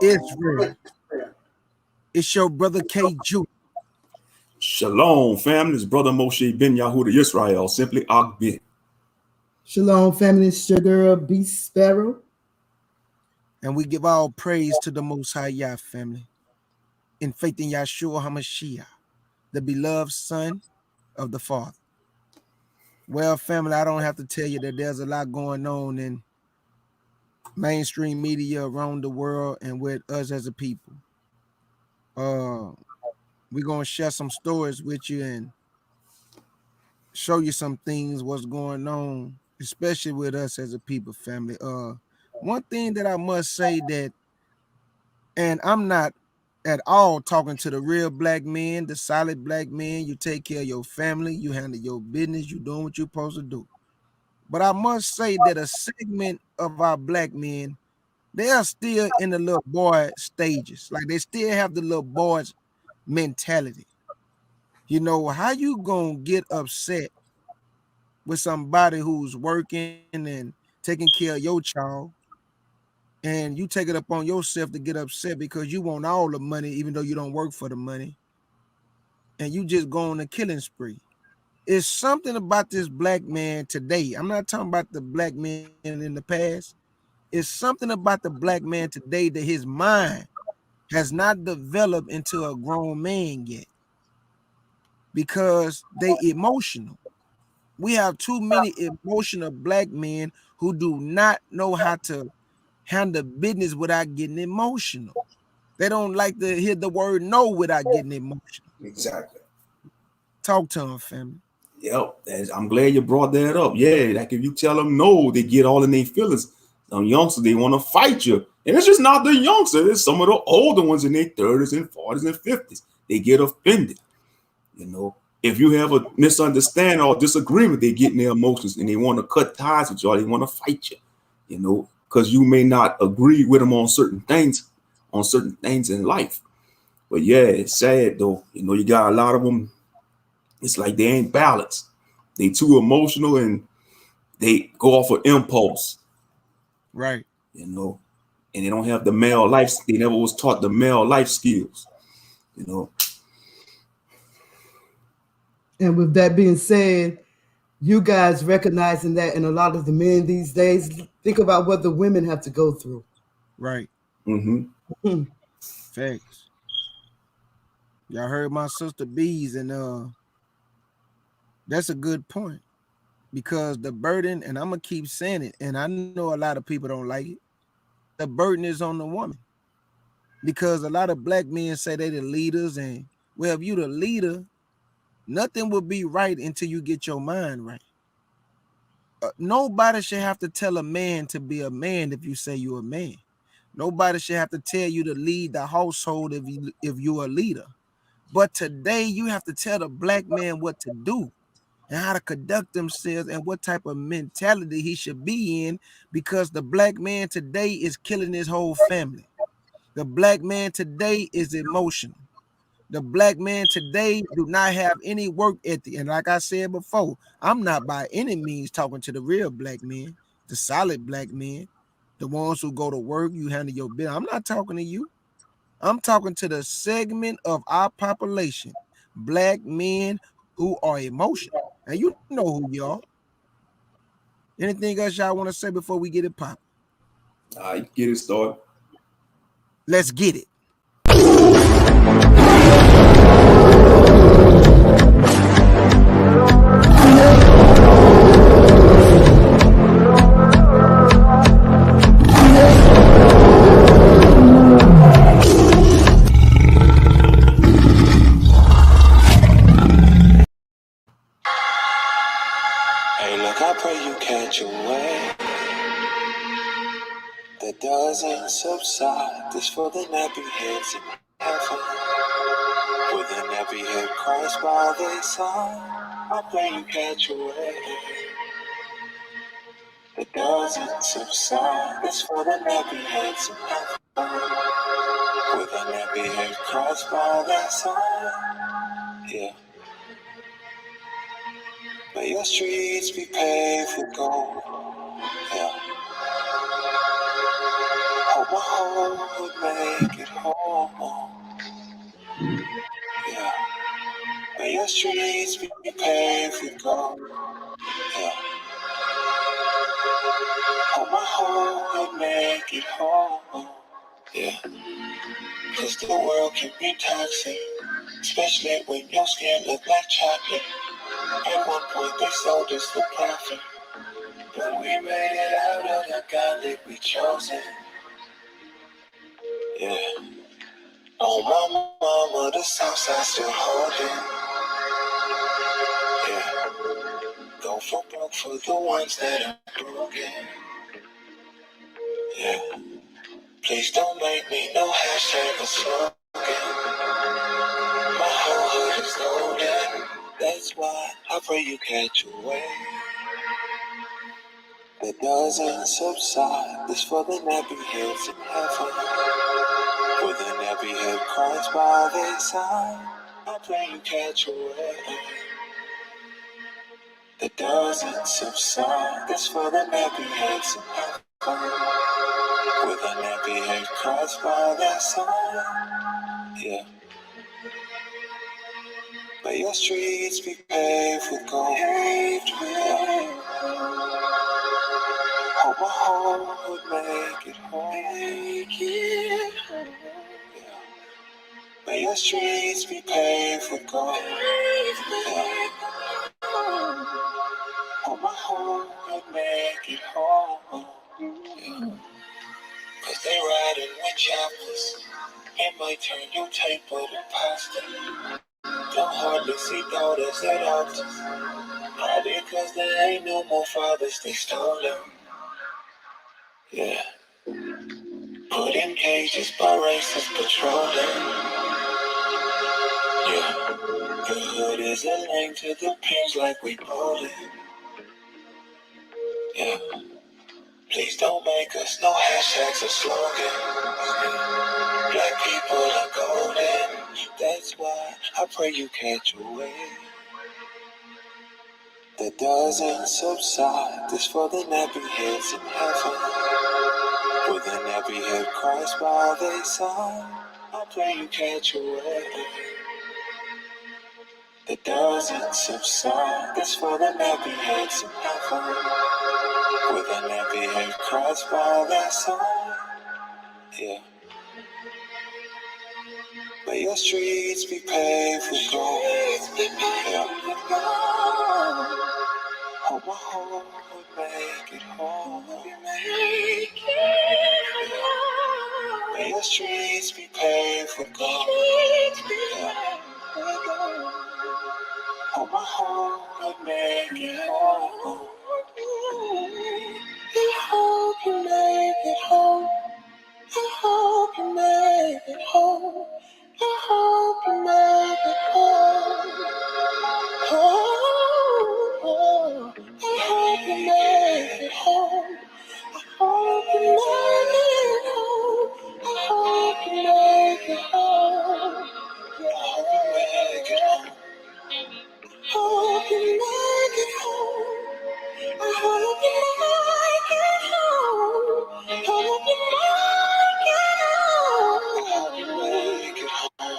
Israel. It's your brother K. Ju. Shalom, family. It's brother Moshe Ben Yahuda Israel, simply Akbin. Shalom, family. It's your girl, Beast Sparrow. And we give all praise to the Most High Yah, family. In faith in Yahshua HaMashiach, the beloved Son of the Father. Well, family, I don't have to tell you that there's a lot going on in mainstream media around the world and with us as a people. We're going to share some stories with you and show you some things, what's going on, especially with us as a people, family. One thing that I must say that, and I'm not at all talking to the real black men, the solid black men, you take care of your family, you handle your business, you doing what you're supposed to do. But I must say that a segment of our black men, they are still in the little boy stages. Like they still have the little boys mentality. You know, how you gonna get upset with somebody who's working and taking care of your child, and you take it upon yourself to get upset because you want all the money, even though you don't work for the money, and you just go on a killing spree. It's something about this black man today. I'm not talking about the black man in the past. It's something about the black man today that his mind has not developed into a grown man yet because they emotional. We have too many emotional black men who do not know how to handle business without getting emotional. They don't like to hear the word no without getting emotional. Exactly. Talk to them, family. Yep. I'm glad you brought that up. Yeah, like if you tell them no, they get all in their feelings. Some youngsters, they want to fight you. And it's just not the youngsters. It's some of the older ones in their 30s and 40s and 50s. They get offended. You know, if you have a misunderstanding or disagreement, they get in their emotions and they want to cut ties with you or they want to fight you, you know, because you may not agree with them on certain things in life. But yeah, it's sad though. You know, you got a lot of them. It's like they ain't balanced. They too emotional and they go off of impulse. Right. You know, and they don't have the male life. They never was taught the male life skills, you know. And with that being said, you guys recognizing that, and a lot of the men these days, think about what the women have to go through. Right. Mm-hmm. Facts. Y'all heard my sister Bees, and that's a good point because the burden, and I'm gonna keep saying it, and I know a lot of people don't like it. The burden is on the woman because a lot of black men say they the leaders, and well, if you the leader, nothing will be right until you get your mind right. Nobody should have to tell a man to be a man if you say you're a man. Nobody should have to tell you to lead the household if you're a leader. But today you have to tell the black man what to do and how to conduct themselves and what type of mentality he should be in, because the black man today is killing his whole family. The black man today is emotional. The black man today do not have any work ethic. And like I said before, I'm not by any means talking to the real black men, the solid black men, the ones who go to work, you handle your business. I'm not talking to you. I'm talking to the segment of our population, black men who are emotional. And you know who you are. Anything else y'all want to say before we get it popping? Get it started. Let's get it. I pray you catch a wave that doesn't subside. This for the nappy heads in heaven, with a nappy head Christ by their side. I pray you catch a wave that doesn't subside. This for the nappy heads in heaven, with a nappy head Christ by their side. Yeah. May your streets be paved with gold. Yeah. Hope my home would make it home. Yeah. May your streets be paved with gold. Yeah. Hope my home would make it home. Yeah. Cause the world can be toxic, especially when your skin look like chocolate. At one point they sold us for profit, but we made it out of the gauntlet we chosen. Yeah. Oh my mama, the south side still holding. Yeah. Go for broke for the ones that are broken. Yeah. Please don't make me no hashtag or slogan. My whole hood is golden. That's why I pray you catch a wave that doesn't subside. This for the nappy heads in heaven, with a nappy head cries by their side. I pray you catch a wave that doesn't subside. This for the nappy heads in heaven, with a nappy head cries by their side. Yeah. May your streets be paved with gold. Hope my home would make it home. Yeah. May your streets be paved with gold. Yeah. Hope my home would make it home. Yeah. Cause they riding with choppers. It might turn your table to pasta. Don't hardly see daughters at altars. Probably cause there ain't no more fathers, they stole them. Yeah. Put in cages by racists patrolling. Yeah. The hood is a lane to the pins like we bowling. Yeah. Please don't make us no hashtags or slogans. Black people are golden. That's why I pray you catch a wave that doesn't subside. This for the nappy heads in heaven, with a nappy head cries by their side. I pray you catch a wave that doesn't subside. This for the nappy heads in heaven, with a nappy head cries by their side. Yeah. May your streets be paved with gold. Yeah. Hope my home would make it home. May your streets be paved with gold. Yeah. Hope my home would make it home. I hope you make it home. I hope you make it home. I hope you make it home. Oh, I hope you make it home. I hope you make it home. I hope you make it home. I hope you make it home. Hope you make it home. I hope you make it home. I hope you make it home. I hope you make it home.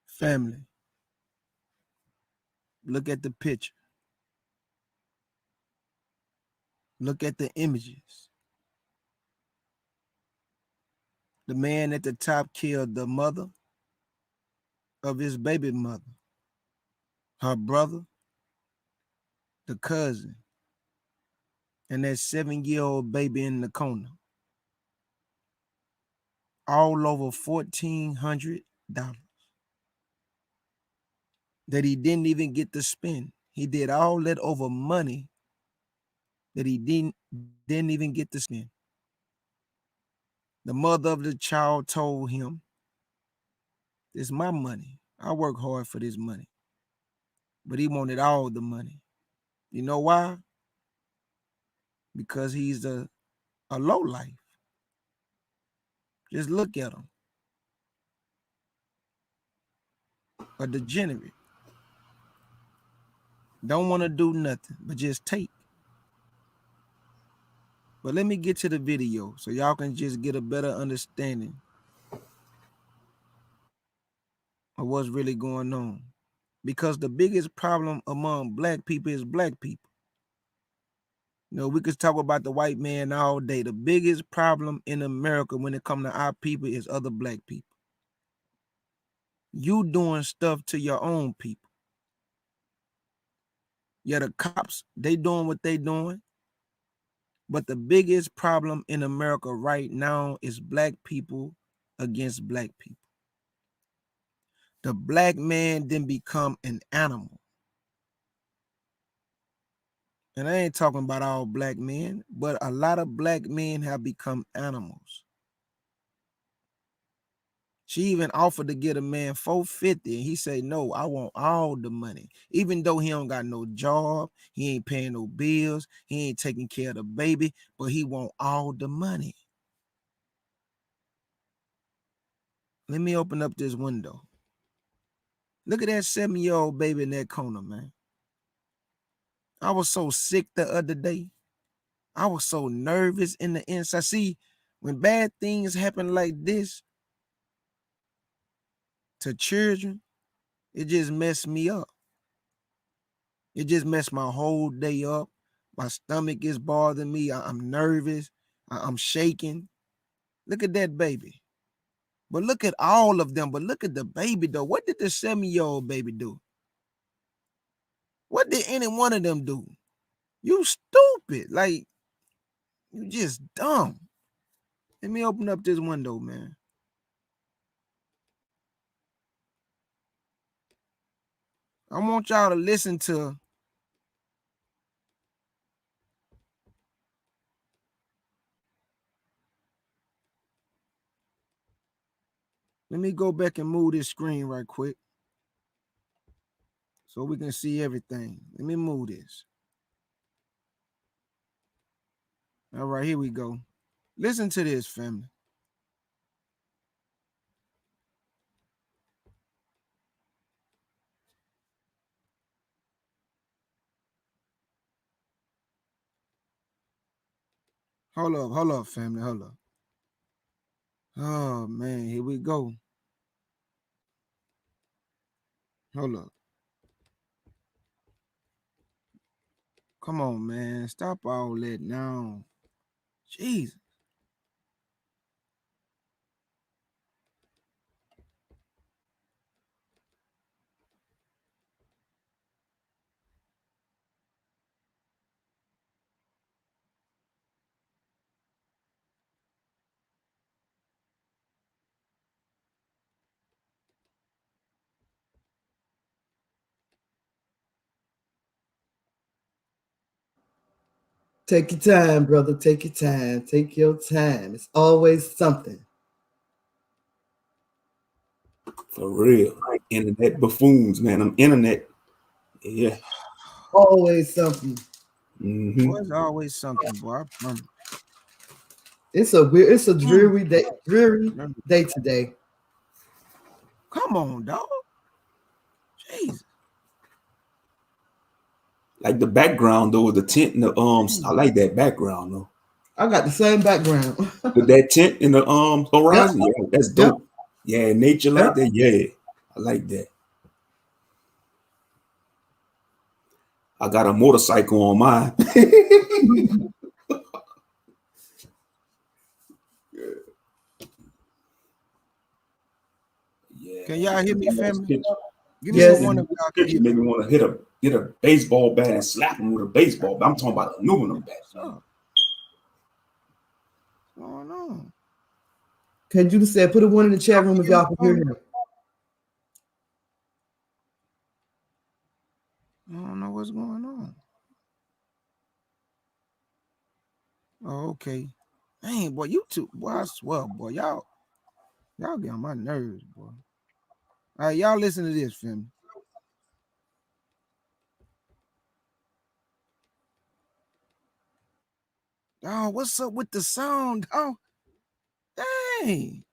Family, look at the picture. Look at the images. The man at the top killed the mother of his baby mother, her brother, the cousin, and that 7-year-old baby in the corner. All over $1,400 that he didn't even get to spend. He did all that over money that he didn't even get to spend. The mother of the child told him It's my money. I work hard for this money. But he wanted all the money. You know why? Because he's a low life. Just look at him. A degenerate. Don't want to do nothing, but just take. But let me get to the video so y'all can just get a better understanding of what's really going on. Because the biggest problem among black people is black people. You know, we could talk about the white man all day. The biggest problem in America when it comes to our people is other black people. You doing stuff to your own people. Yeah, the cops, they doing what they doing. But the biggest problem in America right now is black people against black people. The black man then become an animal. And I ain't talking about all black men, but a lot of black men have become animals. She even offered to get a man $450, and he said, no, I want all the money. Even though he don't got no job, he ain't paying no bills, he ain't taking care of the baby, but he want all the money. Let me open up this window. Look at that 7-year-old baby in that corner, man. I was so sick the other day. I was so nervous in the inside. See, when bad things happen like this to children, it just messed me up. It just messed my whole day up. My stomach is bothering me. I'm nervous. I'm shaking. Look at that baby. But look at all of them. But look at the baby, though. What did the 7-year-old baby do? What did any one of them do? You stupid. Like, you just dumb. Let me open up this window, man. I want y'all to listen to let me go back and move this screen right quick so we can see everything. Let me move this. All right, here we go. Listen to this, family. Hold up, family. Hold up. Oh, man, here we go. Hold up. Come on, man. Stop all that now. Jesus. Take your time, brother. Take your time. Take your time. It's always something. For real. Internet buffoons, man. I'm internet. Yeah. Always something. Mm-hmm. Boy, it's always something, boy. I promise. It's a dreary day today. Come on, dog. Jesus. Like the background though, the tent and the I like that background though. I got the same background. With that tent in the Yep. horizon, yeah, that's dope. Yep. Yeah, nature Yep. like that, yeah. I like that. I got a motorcycle on mine. Yeah. Can y'all hear me, family? Give me Yes. a one of y'all can Picture hear made me. me want to hit a baseball bat and slap him with a baseball bat. I'm talking about a aluminum bat. What's going on? Can you just say put a one in the chat room if y'all can hear him? I don't know what's going on. Oh, okay. Dang, boy, you two, boy, I swear, boy, y'all get on my nerves, boy. All right, y'all listen to this, family. Oh, what's up with the sound? Oh, dang.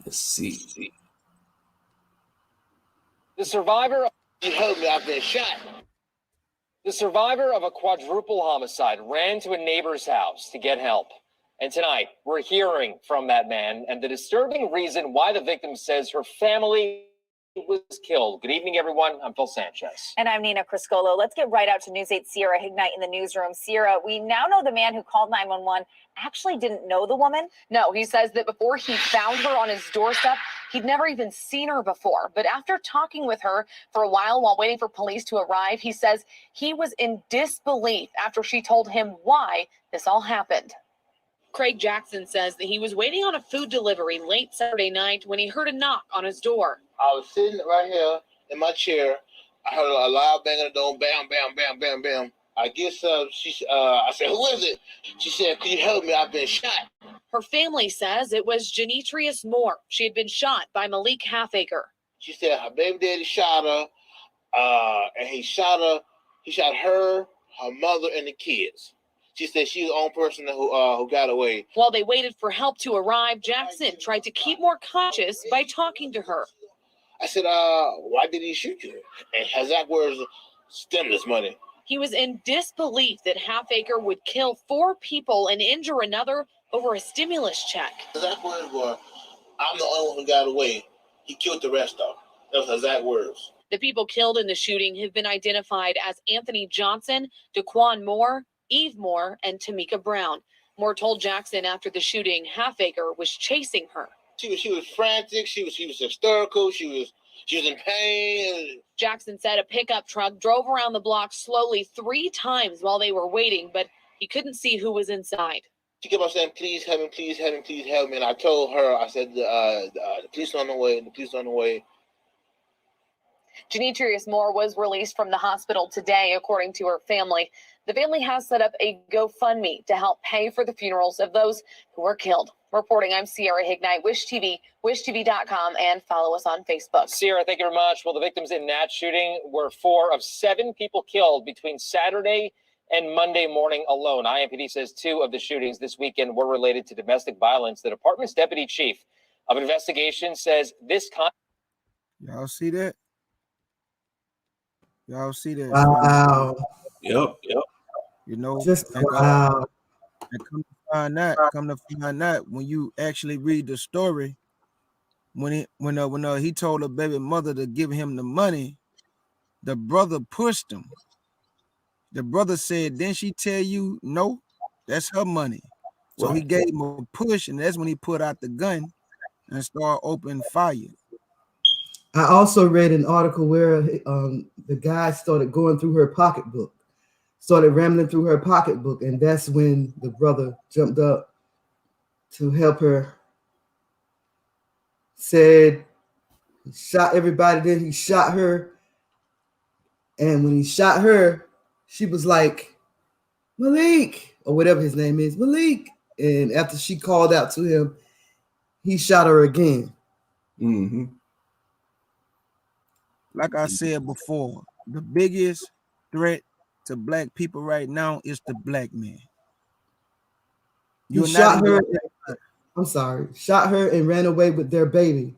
Let's see. The survivor. You heard me. I've been shot. The survivor of a quadruple homicide ran to a neighbor's house to get help. And tonight, we're hearing from that man and the disturbing reason why the victim says her family was killed. Good evening, everyone. I'm Phil Sanchez. And I'm Nina Criscolo. Let's get right out to News 8 Sierra Hignite in the newsroom. Sierra, we now know the man who called 911 actually didn't know the woman. No, he says that before he found her on his doorstep, he'd never even seen her before. But after talking with her for a while waiting for police to arrive, he says he was in disbelief after she told him why this all happened. Craig Jackson says that he was waiting on a food delivery late Saturday night when he heard a knock on his door. I was sitting right here in my chair. I heard a loud bang on the door. Bam, bam, bam, bam, bam. I guess I said, "Who is it?" She said, "Could you help me? I've been shot." Her family says it was Janitrius Moore. She had been shot by Malik Halfacre. She said her baby daddy shot her, and he shot her, her mother, and the kids. She said she's the only person who got away. While they waited for help to arrive, Jackson tried to keep more conscious by talking to her. I said, "Why did he shoot you?" And Hazak was stimulus money. He was in disbelief that Halfacre would kill 4 people and injure another over a stimulus check. Hazak words were, "I'm the only one who got away. He killed the rest of them." That was Hazak words. The people killed in the shooting have been identified as Anthony Johnson, Daquan Moore, Eve Moore, and Tamika Brown. Moore told Jackson after the shooting, Halfacre was chasing her. She was frantic. She was hysterical. She was in pain. Jackson said a pickup truck drove around the block slowly 3 times while they were waiting, but he couldn't see who was inside. She kept on saying, "Please help me, please help me, please help me." And I told her, I said, the police are on the way, the police are on the way. Janitrius Moore was released from the hospital today, according to her family. The family has set up a GoFundMe to help pay for the funerals of those who were killed. Reporting, I'm Sierra Hignite, Wish TV, wishtv.com, and follow us on Facebook. Sierra, thank you very much. Well, the victims in that shooting were 4 of 7 people killed between Saturday and Monday morning alone. IMPD says 2 of the shootings this weekend were related to domestic violence. The department's deputy chief of investigation says this Y'all see that? Y'all see that? Wow. Yep. You know, Just and, wow. and come to find out, when you actually read the story, when he told her baby mother to give him the money, the brother pushed him. The brother said, "Didn't she tell you no? That's her money." So he gave him a push, and that's when he put out the gun and started opening fire. I also read an article where the guy started going through her pocketbook, started rambling through her pocketbook, and that's when the brother jumped up to help her. Said he shot everybody, then he shot her. And when he shot her, she was like, "Malik," or whatever his name is, Malik. And after she called out to him, he shot her again. Mm-hmm. Like I said before, the biggest threat to black people right now is the black man. He shot her. I'm sorry, shot her and ran away with their baby.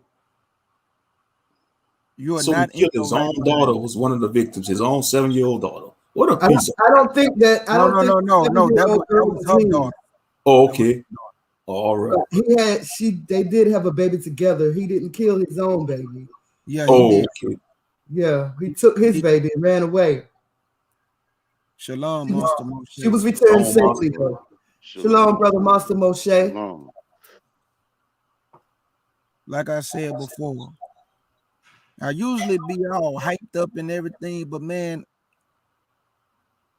You are So not he killed his own daughter. Was one of the victims. His own 7-year-old daughter. What a piece of. I don't think that. I don't think No. That was her daughter. Oh, okay. All right. They did have a baby together. He didn't kill his own baby. Yeah. Okay. Yeah, he took his baby and ran away. Shalom, Master Moshe. She was returned safely, though. Shalom, brother Master Moshe. Shalom. Like I said before, I usually be all hyped up and everything, but man,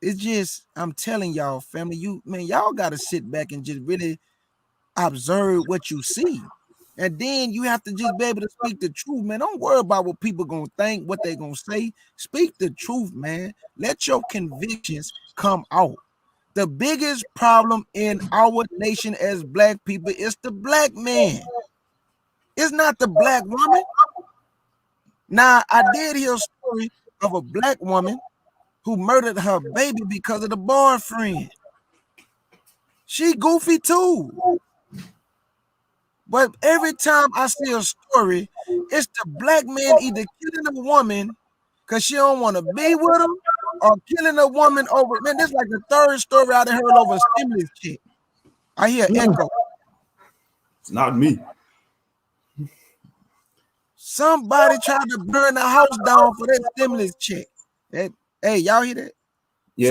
it's just, I'm telling y'all, family, y'all got to sit back and just really observe what you see. And then you have to just be able to speak the truth, man. Don't worry about what people gonna think, what they gonna say. Speak the truth, man. Let your convictions come out. The biggest problem in our nation as black people is the black man. It's not the black woman. Now, I did hear a story of a black woman who murdered her baby because of the boyfriend. She goofy too. But every time I see a story, it's the black man either killing a woman because she don't want to be with him or killing a woman over. Man, this is like the third story I done heard over a stimulus check. I hear echo. It's not me. Somebody tried to burn the house down for that stimulus check. Hey, y'all hear that? Yeah.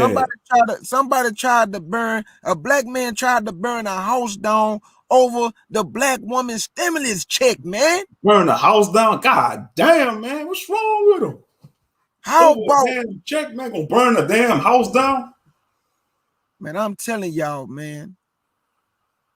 Somebody tried to burn, a black man tried to burn a house down over the black woman's stimulus check, man. Burn the house down? God damn, man. What's wrong with him? How about damn check, man, gonna burn the damn house down? Man, I'm telling y'all, man.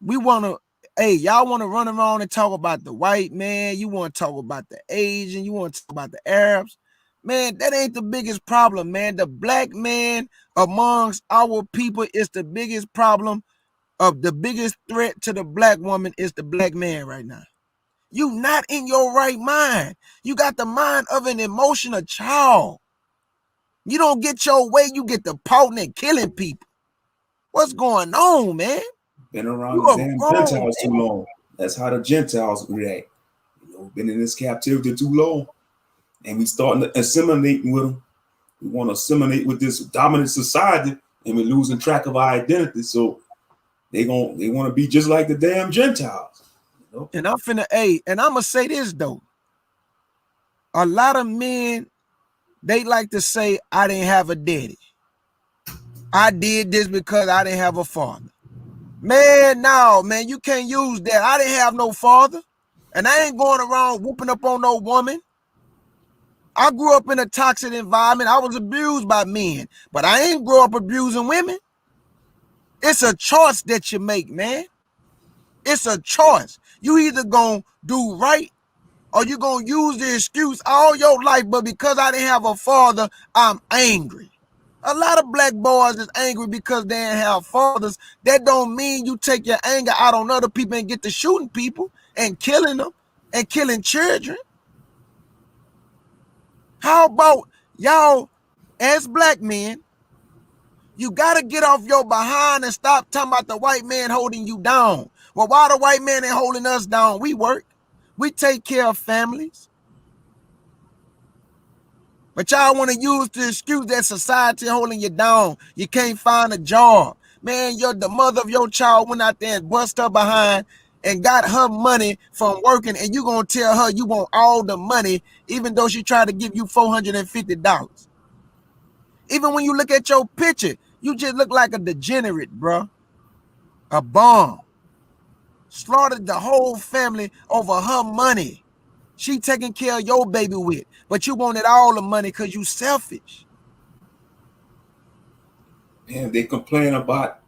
Y'all want to run around and talk about the white man. You want to talk about the Asian. You want to talk about the Arabs. Man, that ain't the biggest problem, man. The black man amongst our people is the biggest problem. Of the biggest threat to the black woman is the black man right now. You not in your right mind. You got the mind of an emotional child. You don't get your way, you get the pouting and killing people. What's going on, man? Been around the damn Gentiles too long. That's how the Gentiles react. Been in this captivity too long. And we starting to assimilate with them. We want to assimilate with this dominant society, and we're losing track of our identity. So they want to be just like the damn Gentiles. And I'm gonna say this though. A lot of men, they like to say, I didn't have a daddy. I did this because I didn't have a father. Man, no, man, you can't use that. I didn't have no father. And I ain't going around whooping up on no woman. I grew up in a toxic environment. I was abused by men, but I ain't grow up abusing women. It's a choice that you make, man. It's a choice. You either gonna do right or you gonna use the excuse all your life, but because I didn't have a father, I'm angry. A lot of black boys is angry because they didn't have fathers. That don't mean you take your anger out on other people and get to shooting people and killing them and killing children. How about y'all, as black men, you got to get off your behind and stop talking about the white man holding you down. Well, why the white man ain't holding us down? We work. We take care of families. But y'all want to use the excuse that society holding you down. You can't find a job. Man, the mother of your child went out there and bust her behind and got her money from working, and you going to tell her you want all the money even though she tried to give you $450. Even when you look at your picture, you just look like a degenerate, bro. A bum. Slaughtered the whole family over her money. She taking care of your baby with, but you wanted all the money because you selfish. Man, they complain about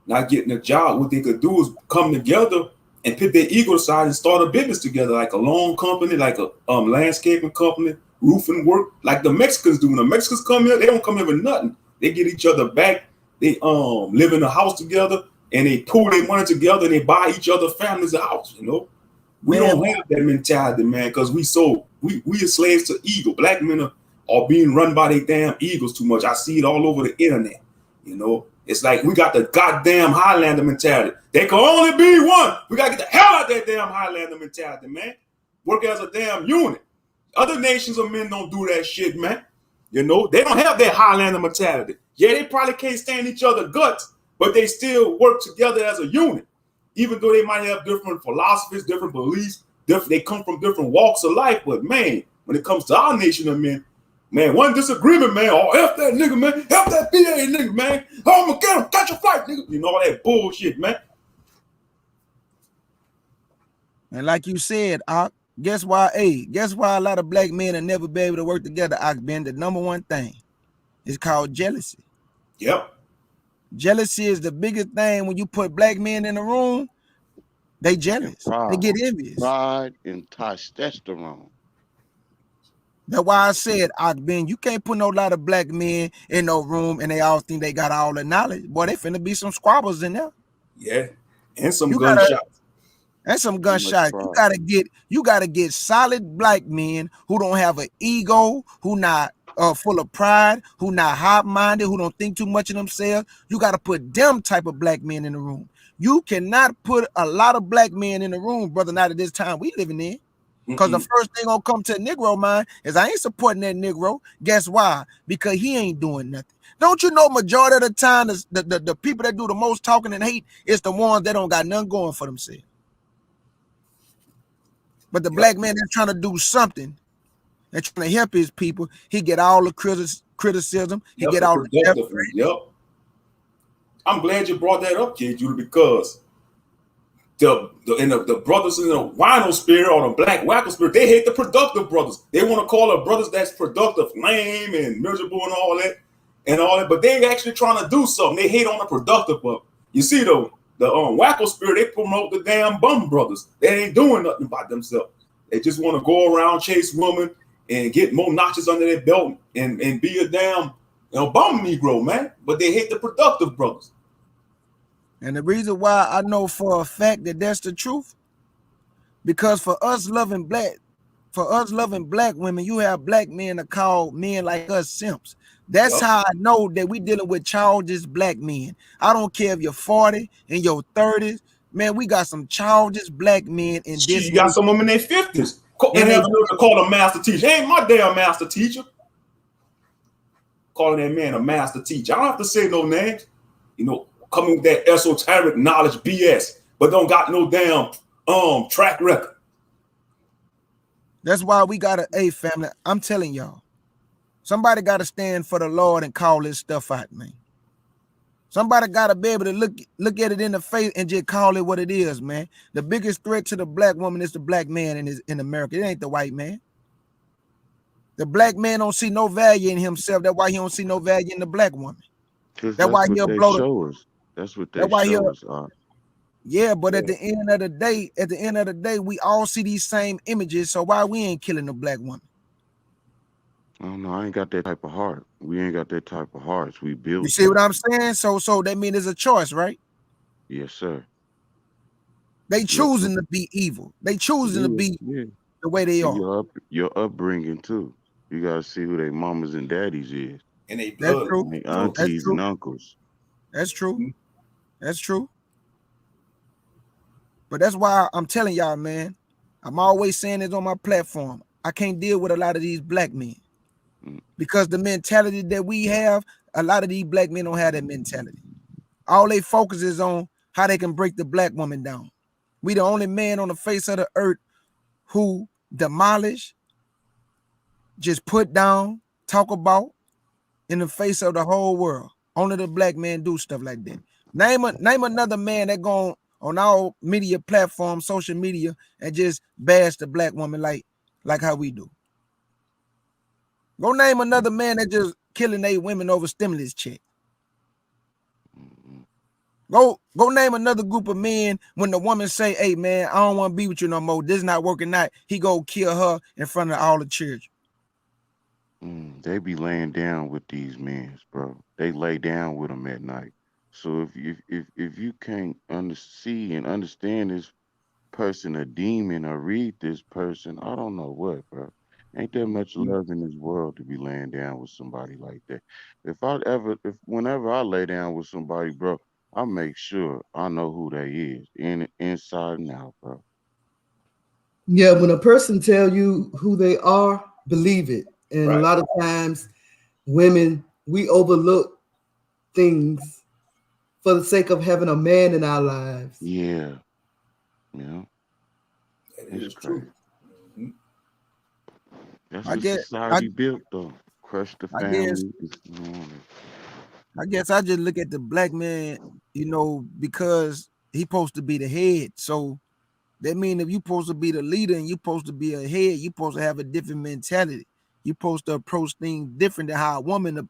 not getting a job. What they could do is come together and put their ego aside and start a business together, like a loan company, like a landscaping company, roofing work, like the Mexicans do. When the Mexicans come here, they don't come here with nothing. They get each other back. They live in a house together, and they pool their money together, and they buy each other families a house. We don't have that mentality, man, because we are slaves to ego. Black men are being run by their damn egos too much. I see it all over the internet. It's like we got the goddamn Highlander mentality. There can only be one. We got to get the hell out of that damn Highlander mentality, man. Work as a damn unit. Other nations of men don't do that shit, man. They don't have that Highlander mentality. Yeah, they probably can't stand each other's guts, but they still work together as a unit. Even though they might have different philosophies, different beliefs, they come from different walks of life. But, man, when it comes to our nation of men, man, one disagreement, man. Oh, F that nigga, man. F that BA nigga, man. Oh, I'm going to get him. Catch a fight, nigga. All that bullshit, man. And like you said, guess why a lot of black men will never be able to work together, Ben? The number one thing is called jealousy. Yep. Jealousy is the biggest thing when you put black men in a room. They jealous. They get envious. Pride and testosterone. That's why I said, Ben, you can't put no lot of black men in no room and they all think they got all the knowledge. Boy, they finna be some squabbles in there. Yeah, and some You gunshots. And some gunshots. You gotta get solid black men who don't have an ego, who not full of pride, who not hot-minded, who don't think too much of themselves. You gotta put them type of black men in the room. You cannot put a lot of black men in the room, brother, not at this time we living in. Because the first thing gonna come to a Negro mind is I ain't supporting that Negro. Guess why? Because he ain't doing nothing. Don't you know majority of the time the people that do the most talking and hate is the ones that don't got nothing going for themselves. But the black man that's trying to do something and trying to help his people, he get all the criticism. He get all the Yep. I'm glad you brought that up, Kid Judah, because the brothers in the wino spirit or the black wacko spirit, they hate the productive brothers. They want to call the brothers that's productive lame and miserable and all that, but they actually trying to do something. They hate on the productive, but you see though, the wacko spirit, they promote the damn bum brothers. They ain't doing nothing by themselves. They just want to go around, chase women, and get more notches under their belt and be a damn bum Negro, man. But they hate the productive brothers. And the reason why I know for a fact that that's the truth, because for us loving black women, you have black men that call men like us simps. That's how I know that we dealing with childish black men. I don't care if you're 40 in your 30s, man. We got some childish black men in this. You got some of them in their 50s. And they call them master teacher. Ain't my damn master teacher. Calling that man a master teacher. I don't have to say no names. Coming with that esoteric knowledge BS, but don't got no damn track record. That's why we gotta, family, I'm telling y'all, somebody gotta stand for the Lord and call this stuff out, man. Somebody gotta be able to look at it in the face and just call it what it is, man. The biggest threat to the black woman is the black man in America. It ain't the white man. The black man don't see no value in himself. That's why he don't see no value in the black woman. That's why he'll blow us. That's what they show us. Yeah, but at the end of the day, we all see these same images. So why we ain't killing the black woman? I don't know. I ain't got that type of heart. We ain't got that type of hearts. We built. You see what I'm saying? So that means it's a choice, right? Yes, sir. They choosing to be evil. They choosing to be the way they are. Your upbringing too. You gotta see who their mamas and daddies is. And they blood. That's true. Like aunties and uncles. That's true. That's true. But that's why I'm telling y'all, man, I'm always saying this on my platform. I can't deal with a lot of these black men because the mentality that we have, a lot of these black men don't have that mentality. All they focus is on how they can break the black woman down. We the only man on the face of the earth who demolish, just put down, talk about in the face of the whole world. Only the black man do stuff like that. Name another man that go on our media platform, social media, and just bash the black woman like how we do. Go name another man that just killing 8 women over stimulus check. Go name another group of men when the woman say, "Hey man, I don't want to be with you no more. This is not working out." He go kill her in front of all the church. They be laying down with these men, bro. They lay down with them at night. So if you can't see and understand this person a demon or read this person, I don't know what, bro. Ain't there much love in this world to be laying down with somebody like that? Whenever I lay down with somebody, bro, I make sure I know who they is inside and out, bro. Yeah, when a person tell you who they are, believe it. And a lot of times, women, we overlook things for the sake of having a man in our lives. Yeah. It's true. That's what society built, though. Crush the family. I guess I just look at the black man, because he supposed to be the head. So that means if you supposed to be the leader and you supposed to be a head, you supposed to have a different mentality. You supposed to approach things different than how a woman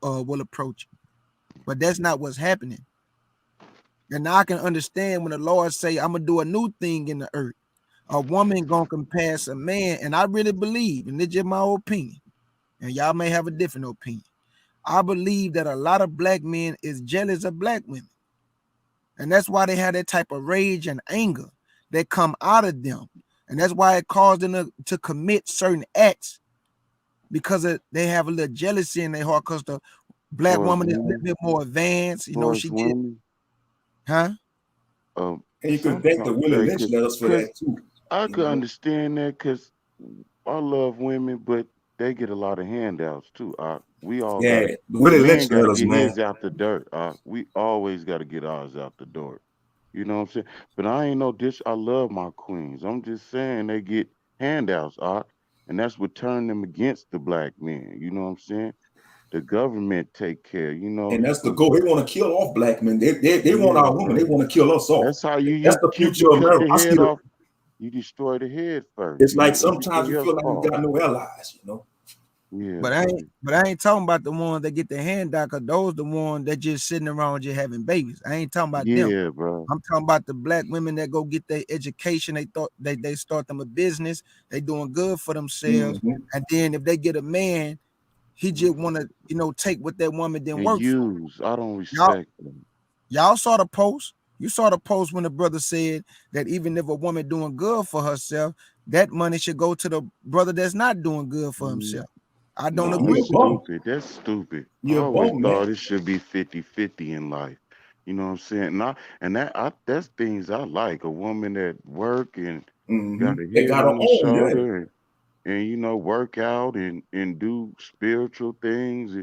will approach it. But that's not what's happening. And now I can understand when the Lord say, I'm gonna do a new thing in the earth. A woman gonna compass a man, and I really believe, and it's just my opinion, and y'all may have a different opinion. I believe that a lot of black men is jealous of black women. And that's why they have that type of rage and anger that come out of them. And that's why it caused them to commit certain acts, because they have a little jealousy in their heart, because the black Towards woman is a little women, bit more advanced. You know, towards she get, women. huh? And you could thank the Sometimes Willie they Lynch could, letters for cause that too. I You could know? understand that, cause I love women, but they get a lot of handouts too. We all got Yeah, to. the The Willie man Lynch got to letters, get man. his out the dirt. We always got to get ours out the door. You know what I'm saying? But I ain't no dish. I love my queens. I'm just saying they get handouts, and that's what turned them against the black men. You know what I'm saying? The government take care. You know, And that's the goal. They want to kill off black men. They want yeah, our women. They bro. want to kill us off. That's how That's the future of cut America. the I see head the. off. You destroy the head first. It's like sometimes Everything you else feel like you falls. got no allies. You know. Yeah, But bro. I ain't talking about the ones that get their hand out, because those the ones that just sitting around just having babies. I ain't talking about them. Yeah, bro. I'm talking about the black women that go get their education. They thought they start them a business. They doing good for themselves. Mm-hmm. And then if they get a man, he just want to, take what that woman didn't And work for. use. I don't Y'all, respect them. y'all saw the post. You saw the post when the brother said that even if a woman doing good for herself, that money should go to the brother that's not doing good for himself. I don't Nah, Nah, he agree a that's with that. bum. stupid. That's stupid. He I a always bum, man. thought it should be 50-50 in life. You know what I'm saying? That's things I like. A woman that work and Mm-hmm. got a They head got to on her own, yeah. shoulder and work out and do spiritual things.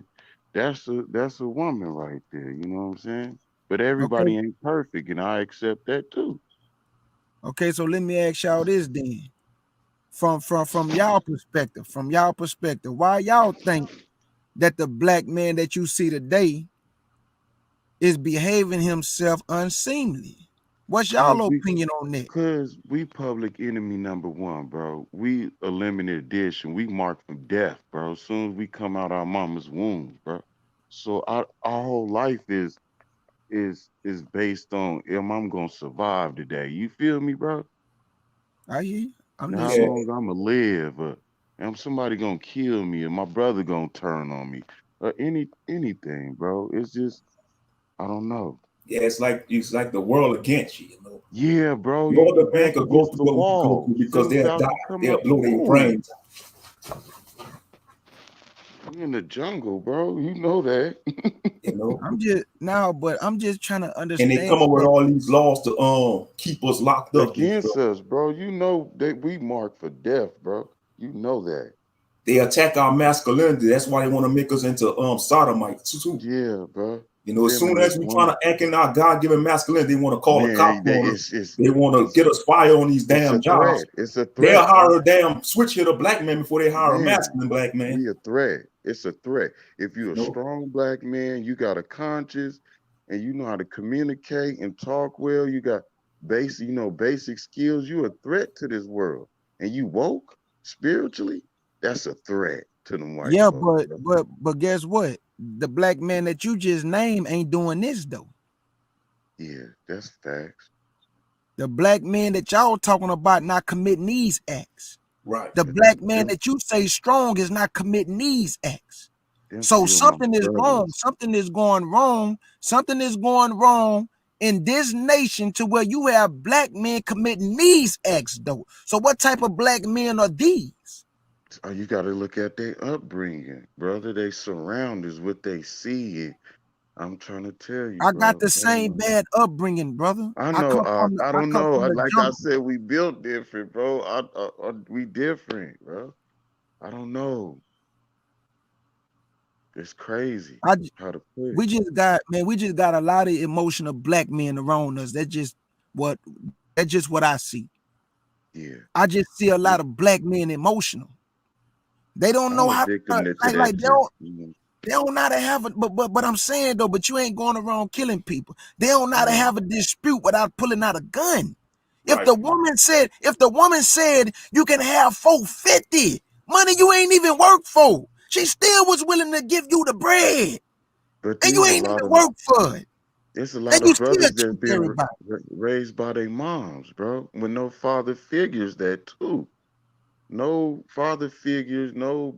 That's a woman right there. You know what I'm saying? But Okay. everybody ain't perfect, and I accept that too. Okay, so let me ask y'all this then. From y'all perspective, why y'all think that the black man that you see today is behaving himself unseemly? What's Cause y'all we opinion on that? Cause we public enemy number one, bro. We a limited edition. We marked for death, bro. As soon as we come out our mama's womb, bro. So our whole life is based on am I gonna survive today? You feel me, bro? I hear you. I'm How Yeah. listening. long I'ma live? Am somebody gonna kill me? Or my brother gonna turn on me? Or anything, bro. It's just I don't know. Yeah, it's like the world against you, you know. Yeah, bro. No You other man back could go against through the what we go wall. through because Soon as they'll I die. come They'll out the blow their womb. brains out. We in the jungle, bro. You know that. You know. I'm just trying to And they understand come up with that. all these laws to keep us locked up and Against stuff. us, bro. You know that we marked for death, bro. You know that. They attack our masculinity. That's why they want to make us into sodomites too. Yeah, bro. You know, as soon as Feminist we trying woman. to act in our God-given masculinity, they want to call the cops Man, on us. They want to it's get us fired on these it's a damn jobs. threat. It's a They'll threat. hire a damn switch hitter black man before they hire a Man, masculine black man. we a threat. It's a threat. If you're a You know? strong black man, you got a conscience and you know how to communicate and talk well, you got basic skills, you a threat to this world. And you woke spiritually, that's a threat to them white Yeah, folks, bro. but guess what? The black man that you just named ain't doing this though. Yeah, that's facts. The black man that y'all talking about not committing these acts. Right. The Yeah, black man them, that you say strong is not committing these acts. them So still my something is wrong. brothers. Something is going wrong. Something is going wrong in this nation to where you have black men committing these acts though. So what type of black men are these? You got to look at their upbringing, brother. They surroundings, what they see. I'm trying to tell you, I got bro. the I don't same know. bad upbringing, brother. I know. I I don't come know. from the Like I jungle. said, we built different, bro. We different, bro. I don't know. It's crazy I how to put it. we just got a lot of emotional black men around us. What that's just what I see. Yeah, I just see a lot of black men emotional. They don't know I'm a how victim to like that too. You know? they don't know how to have it, but I'm saying though, but you ain't going around killing people. They don't know how to Right. have a dispute without pulling out a gun. Right. If the woman said you can have 450, money you ain't even work for, she still was willing to give you the bread. But And you these a ain't lot even of work for it. It's a And lot you of still brothers that's treat been everybody. raised by their moms, bro, with no father figures that too. No father figures, no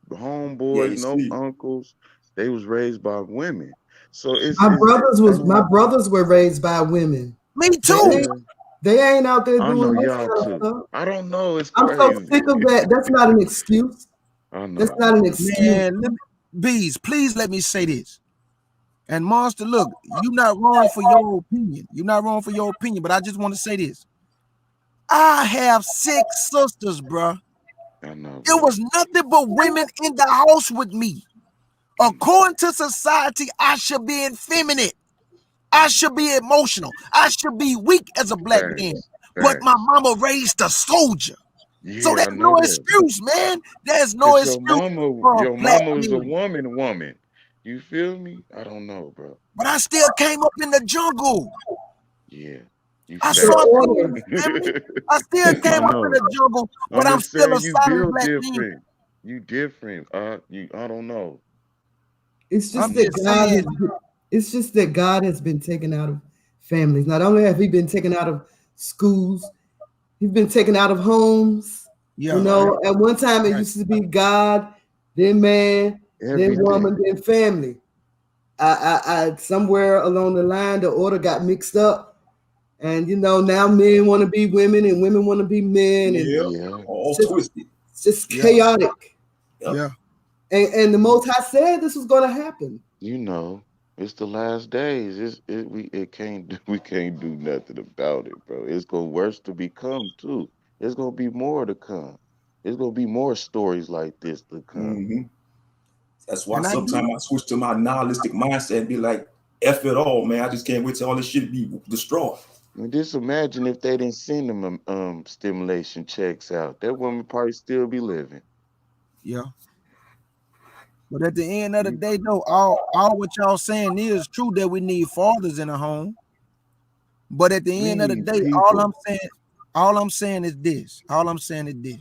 Yeah, homeboys, you no see. uncles. They was raised by women. So My it's I my don't brothers were raised by women. Me They too. ain't, yeah, they ain't out there I know doing this y'all kind of too. stuff. I don't know, it's I'm so crazy. sick of that. That's not an excuse. I That's know. not an excuse. Man, Bees, please let me say this. And Monster, look, you're not wrong for your opinion. You're not wrong for your opinion, but I just want to say this. I have 6 sisters, bruh. I know, It bro. was nothing but women in the house with me. According to society, I should be effeminate. I should be emotional. I should be weak as a black man. Facts. But my Facts. mama raised a soldier. So Yeah, there's I know no that. excuse, man. There's no Cause excuse for a your black mama is a man. woman. You feel me? I don't know, bro. But I still came up in the jungle. Yeah, you I The saw facts. things, order. family. I still I came up in know. the jungle, but I'm I'm just still a saying you solid build black man. different. You different. I don't know. It's just I'm You that just God saying, has. It's just that God has been taken out of families. Not only have He been taken out of schools, He's been taken out of homes. You yeah, know, at one time it right. used to be God, then man, then woman, everything. then family. I somewhere along the line the order got mixed up, and you know now men want to be women and women want to be men, and Yeah, Yeah, all it's twisted. just Yeah, chaotic. Yep. yeah. And the Most High said this was going to happen. you know. It's the last days. It can't we can't do nothing about it, bro. It's gonna worse to become too. There's gonna be more to come. There's gonna be more stories like this to come. Hmm. That's why And I do. sometimes I switch to my nihilistic mindset and be like, F it all, man. I just can't wait till all this shit be destroyed. And just imagine if they didn't send them stimulation checks out. That woman probably still be living. Yeah. But at the end of the You day, though, all what y'all saying is true that we need fathers in the home. But at the we end of the need day, people. all I'm saying is this. All I'm saying is this.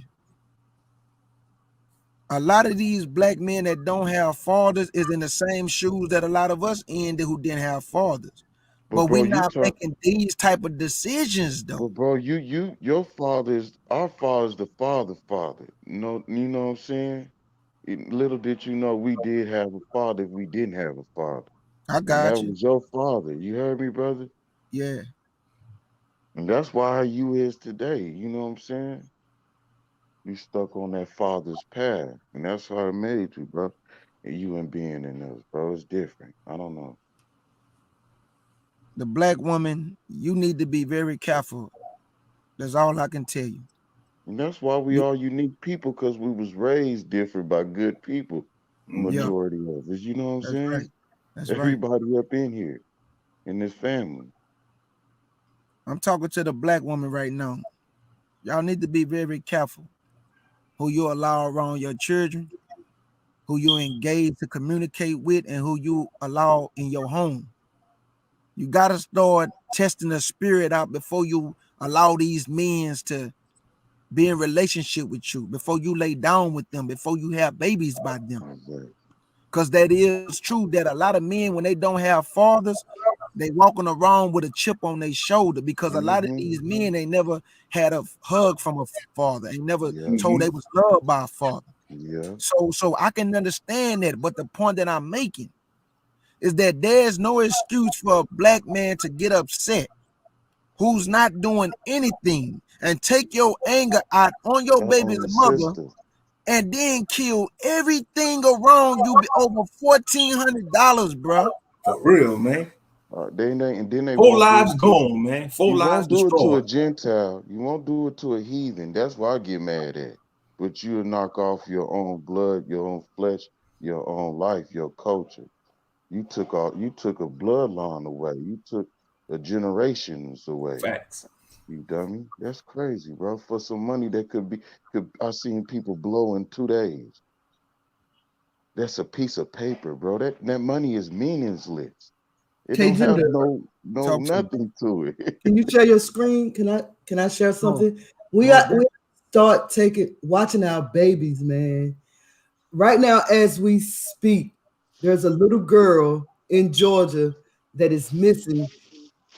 A lot of these black men that don't have fathers is in the same shoes that a lot of us in who didn't have fathers. But But we bro, not making these type of decisions though. your father is our father's the father. You know what I'm saying? Little did you know we did have a father if we didn't have a father. I And that got you. was your father. You heard me, brother? Yeah. And that's why you is today. You know what I'm saying? You stuck on that father's path. And that's how it made you, bro. And you and being in us, bro. It's different. I don't know. The black woman, you need to be very careful. That's all I can tell you. And that's why we You are unique people, because we was raised different by good people. Hmm. yeah, Majority of us. You know what I'm that's right. saying? That's right. Everybody up in here in this family. I'm talking to the black woman right now. Y'all need to be very careful who you allow around your children, who you engage to communicate with, and who you allow in your home. You gotta start testing the spirit out before you allow these men to be in relationship with you, before you lay down with them, before you have babies by them. Exactly. Because that is true that a lot of men, when they don't have fathers, they walking around with a chip on their shoulder because a lot of Mm-hmm. these men they never had a hug from a father, ain't never Yeah. told Hmm. they was loved by a father. Yeah. So I can understand that, but the point that I'm making is that there's no excuse for a black man to get upset who's not doing anything and take your anger out on your baby's On the mother sister. and then kill everything around you over $1,400, bruh. For real, man. And then they 4 won't do lives it to gone, man. 4 you lives won't do it to a destroyed. Gentile. You won't do it to a heathen. That's why I get mad at. But you'll knock off your own blood, your own flesh, your own life, your culture. You took a bloodline away. You took the generations away. Facts. You dummy. That's crazy, bro. For some money that could I seen people blow in 2 days. That's a piece of paper, bro. That money is meaningless. It K don't have Judah, no Talk to me. nothing to it. can you share your screen? Can I share Oh, something? We most got definitely. we start watching our babies, man. Right now, as we speak, there's a little girl in Georgia that is missing.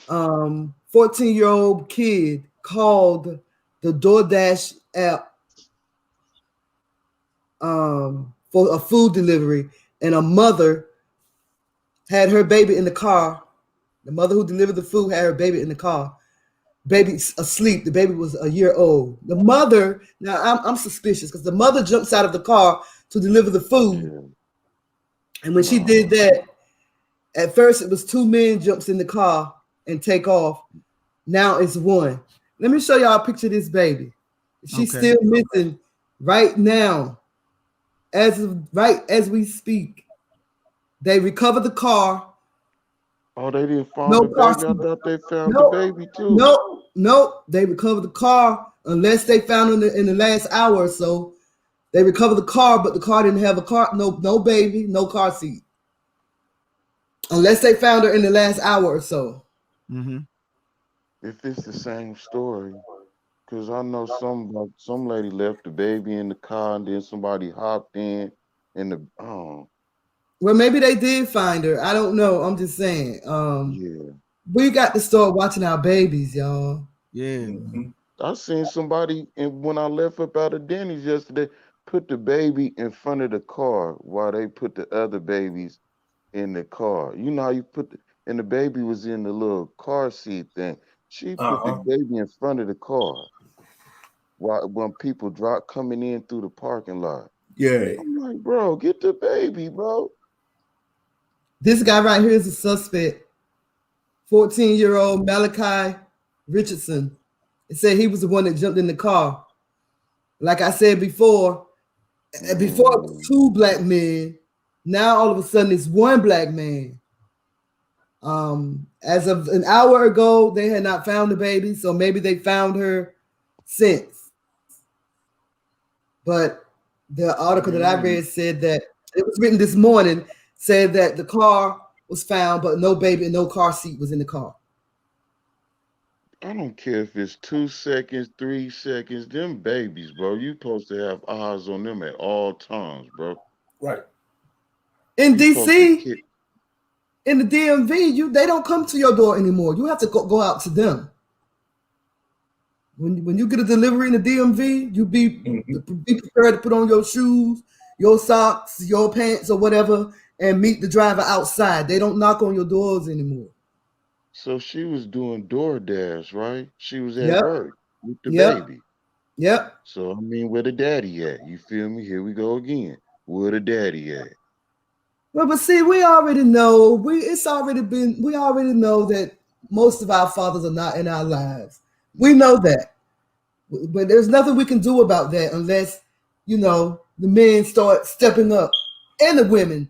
14-year-old kid called the DoorDash app for a food delivery, and a mother had her baby in the car. The mother who delivered the food had her baby in the car. Baby asleep. The baby was a year old. The mother, now I'm suspicious because the mother jumps out of the car to deliver the food. Yeah. And when she did that, at first it was 2 men jumps in the car and take off. Now it's 1. Let me show y'all a picture of this baby. She's still missing right now. Right as we speak. They recovered the car. Oh, they didn't find No the car baby. I seat. thought they found the baby too. Nope. They recovered the car unless they found it in the last hour or so. They recovered the car, but the car didn't have a car. No baby, no car seat. Unless they found her in the last hour or so. Mm-hmm. If it's the same story, because I know some lady left the baby in the car and then somebody hopped in and Well, maybe they did find her. I don't know. I'm just saying. Yeah. We got to start watching our babies, y'all. Yeah. I seen somebody, and when I left up out of Denny's yesterday, put the baby in front of the car while they put the other babies in the car. You know how you and the baby was in the little car seat thing. She put the baby in front of the car when people coming in through the parking lot. Yeah. I'm like, bro, get the baby, bro. This guy right here is a suspect. 14-year-old Malachi Richardson. It said he was the one that jumped in the car. Like I said before it was 2 black men. Now all of a sudden it's 1 black man. As of an hour ago, they had not found the baby, so maybe they found her since. But the article that I read said that it was written this morning, said that the car was found, but no baby and no car seat was in the car. I don't care if it's 2 seconds, 3 seconds. Them babies, bro, you supposed to have eyes on them at all times, bro. Right. In DC, in the DMV, they don't come to your door anymore. You have to go out to them. When you get a delivery in the DMV, you be prepared to put on your shoes, your socks, your pants, or whatever, and meet the driver outside. They don't knock on your doors anymore. So she was doing DoorDash, right? She was at work with the baby. Yep. So I mean, where the daddy at? You feel me? Here we go again. Where the daddy at? Well, but see, we already know. We already know that most of our fathers are not in our lives. We know that. But there's nothing we can do about that unless, the men start stepping up. And the women.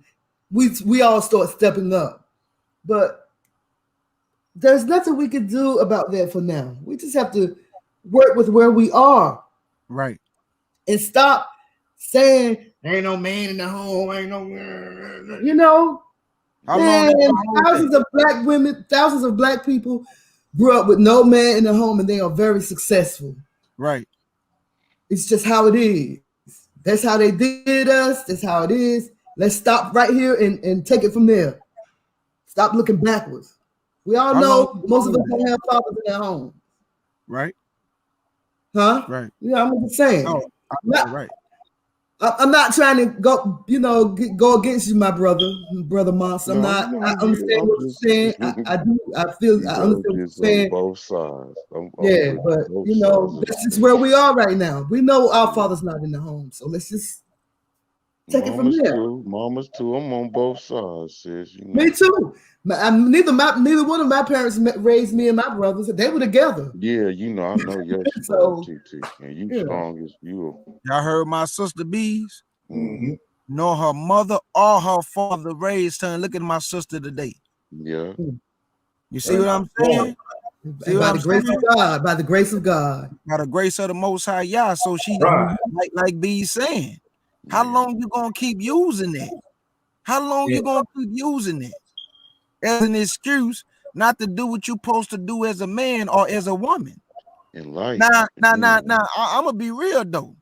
We all start stepping up. But there's nothing we can do about that for now. We just have to work with where we are. Right. And stop saying, ain't no man in the home, ain't no, thousands of black women, thousands of black people grew up with no man in the home and they are very successful. Right. It's just how it is. That's how they did us. That's how it is. Let's stop right here and take it from there. Stop looking backwards. We all know most of us don't have fathers in their home. Right. Huh? Right. Yeah, I'm just saying. Oh, right. I'm not trying to go against you, my brother Monster. I'm not. I understand what you're saying. I do. I feel. I understand what you're saying. Both sides. But this is where we are right now. We know our father's not in the home, so let's just take it from there. Mamas too. I'm on both sides, sis. Me too. Neither one of my parents raised me and my brothers. They were together. Yeah, I know your story, TT. And you strong as you. Y'all heard my sister Bees? Mm-hmm. Nor her mother or her father raised her. And look at my sister today. Yeah. You see what I'm saying? By the grace of God. By the grace of God. By the grace of the Most High Yah. So she, like Bees saying, how long you gonna keep using that? How long you gonna keep using it as an excuse not to do what you're supposed to do as a man or as a woman? In life. Now, I'm gonna be real though.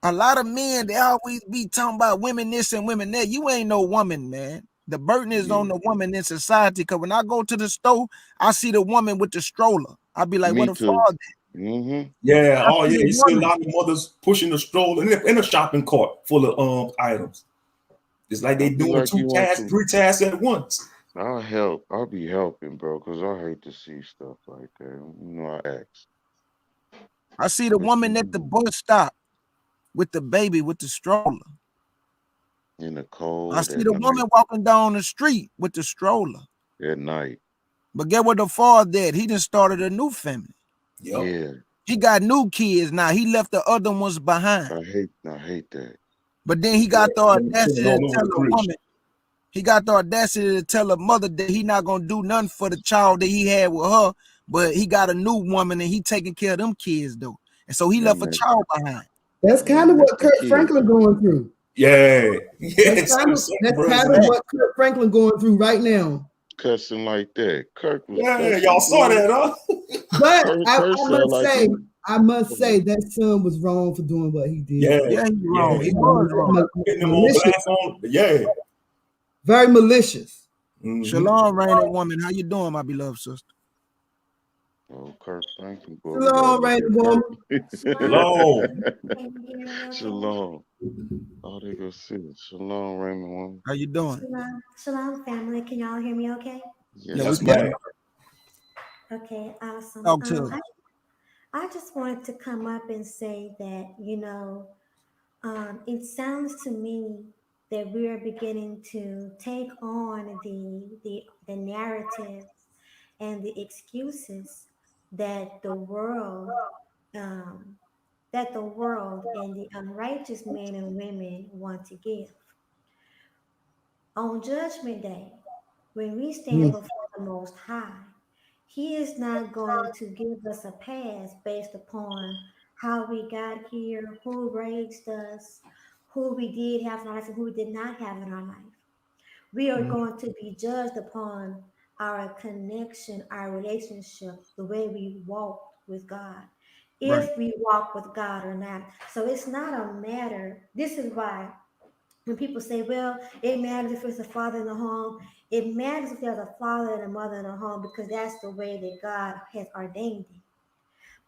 A lot of men, they always be talking about women this and women that. You ain't no woman, man. The burden is on the woman in society. Because when I go to the store, I see the woman with the stroller. I be like, Me what the too. father? Yeah, I oh see yeah, the you see a woman. lot of mothers pushing the stroller in a shopping cart full of items. It's like they I'll be doing like, two you want tasks, some? three tasks at once. I'll help. I'll be helping, bro, because I hate to see stuff like that. I ask. I see the woman at the bus stop with the baby with the stroller. In the I cold see at the night. woman walking down the street with the stroller. At night. But get what the father did? He just started a new family. Yep. Yeah. He got new kids now. He left the other ones behind. I hate that. But then he got the audacity to all over tell the a creation. woman. He got the audacity to tell a mother that he not gonna do nothing for the child that he had with her. But he got a new woman and he taking care of them kids though. And so he left a child behind. That's kind of what Kurt Franklin going through. Yeah. That's kind of what Kurt Franklin going through right now. Cussing like that. Kirk was Yeah, cussing. y'all saw that, huh? But Kurt I must say that son was wrong for doing what he did. Yeah, he's wrong. He was wrong. Putting them on blast on. Yeah. Very malicious. Shalom, reigning woman. How you doing, my beloved sister? Oh, Kirk Franklin. Boy, Shalom, reigning woman. Shalom. Shalom. Oh, they go sit. Shalom, Raymond woman. How you doing? Shalom, family. Can y'all hear me okay? Yes, ma'am. Okay, awesome. Talk to us. I just wanted to come up and say that, it sounds to me that we are beginning to take on the narratives and the excuses that the world and the unrighteous men and women want to give. On Judgment Day, when we stand before the Most High, He is not going to give us a pass based upon how we got here, who raised us, who we did have in our life, and who we did not have in our life. We are going to be judged upon our connection, our relationship, the way we walk with God, if we walk with God or not. So it's not a matter. This is why when people say, well, it matters if it's a father in the home, it matters if there's a father and a mother in the home, because that's the way that God has ordained it.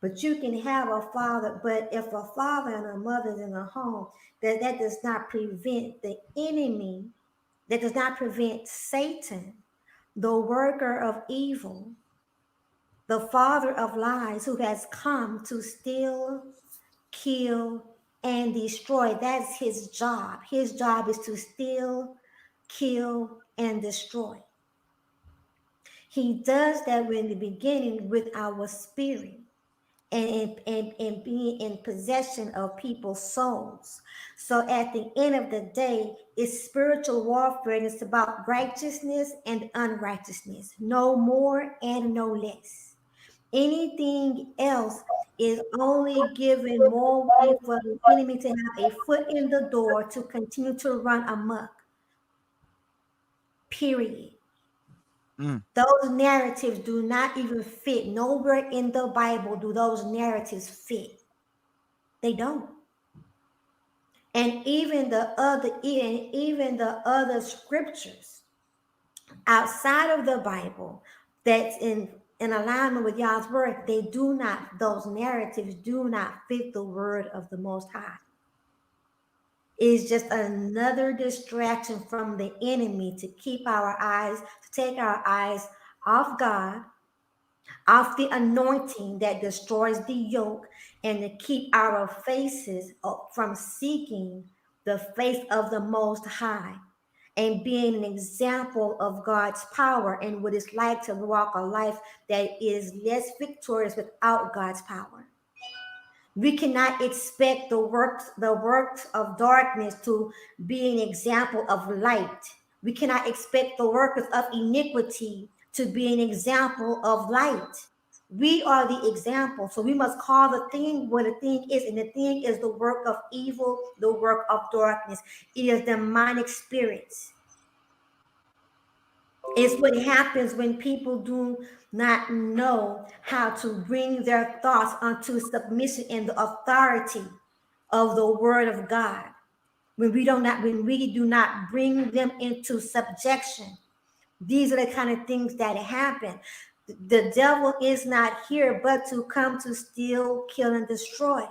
But you can have a father, but if a father and a mother is in the home, that does not prevent the enemy, that does not prevent Satan, the worker of evil, the father of lies, who has come to steal, kill, and destroy. That's his job. His job is to steal, kill, and destroy. He does that in the beginning with our spirit and being in possession of people's souls. So at the end of the day, it's spiritual warfare, and it's about righteousness and unrighteousness, no more and no less. Anything else is only giving more way for the enemy to have a foot in the door to continue to run amok. Period. Those narratives do not even fit. Nowhere in the Bible do those narratives fit. They don't. And even the other scriptures outside of the Bible that's in alignment with God's word, those narratives do not fit the word of the Most High. It's just another distraction from the enemy to take our eyes off God, off the anointing that destroys the yoke, and to keep our faces up from seeking the face of the Most High and being an example of God's power and what it's like to walk a life that is less victorious without God's power. We cannot expect the works of darkness to be an example of light. We cannot expect the workers of iniquity to be an example of light. We are the example. So we must call the thing what the thing is. And the thing is the work of evil, the work of darkness. It is demonic spirits. It's what happens when people do not know how to bring their thoughts unto submission and the authority of the word of God. when we do not bring them into subjection. These are the kind of things that happen. The devil is not here but to come to steal, kill, and destroy.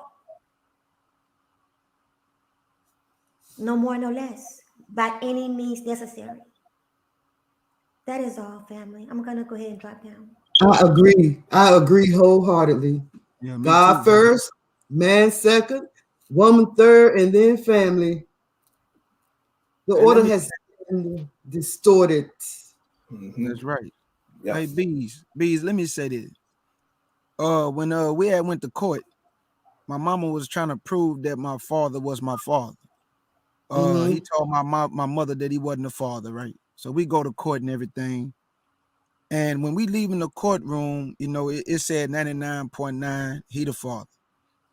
No more, no less, by any means necessary. That is all, family. I'm going to go ahead and drop down. I agree wholeheartedly. Yeah, me God too. first, man second, woman third, and then family. The Hey, let order me. has been distorted. That's right. Yeah. Hey, bees, let me say this. When we had went to court, my mama was trying to prove that my father was my father. He told my mother that he wasn't the father, right? So we go to court and everything. And when we leave in the courtroom, you know, it said 99.9, he the father.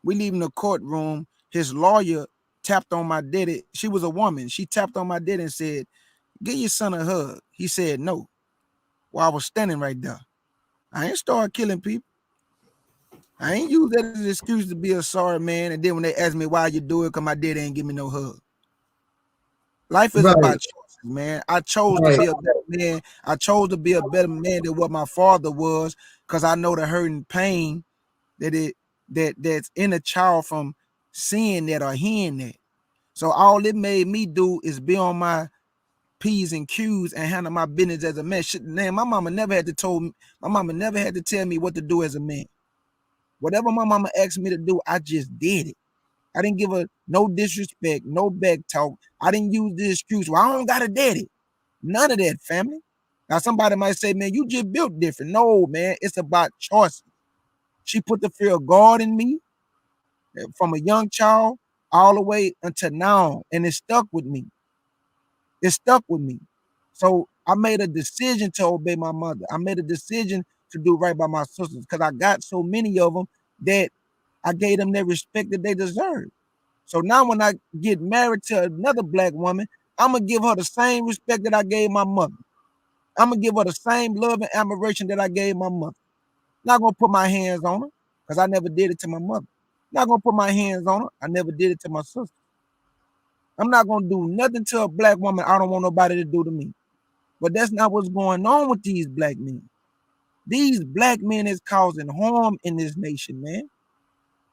We leave in the courtroom, his lawyer tapped on my daddy. She was a woman. She tapped on my daddy and said, "Give your son a hug." He said no. While I was standing right there. I ain't started killing people. I ain't use that as an excuse to be a sorry man. And then when they ask me why you do it, because my daddy ain't give me no hug. Life is about choices, man. I chose to be a better man. I chose to be a better man than what my father was, because I know the hurt and pain that's in a child from seeing that or hearing that. So all it made me do is be on my P's and Q's and handle my business as a man. Man, my mama never had to tell me what to do as a man. Whatever my mama asked me to do, I just did it. I didn't give her no disrespect, no back talk. I didn't use the excuse, well, I don't got a daddy. None of that, family. Now, somebody might say, man, you just built different. No, man, it's about choices. She put the fear of God in me from a young child all the way until now, and it stuck with me. It stuck with me. So I made a decision to obey my mother. I made a decision to do right by my sisters because I got so many of them that I gave them the respect that they deserve. So now when I get married to another black woman, I'm going to give her the same respect that I gave my mother. I'm going to give her the same love and admiration that I gave my mother. Not going to put my hands on her because I never did it to my mother. Not going to put my hands on her. I never did it to my sister. I'm not going to do nothing to a black woman I don't want nobody to do to me. But that's not what's going on with these black men. These black men is causing harm in this nation, man.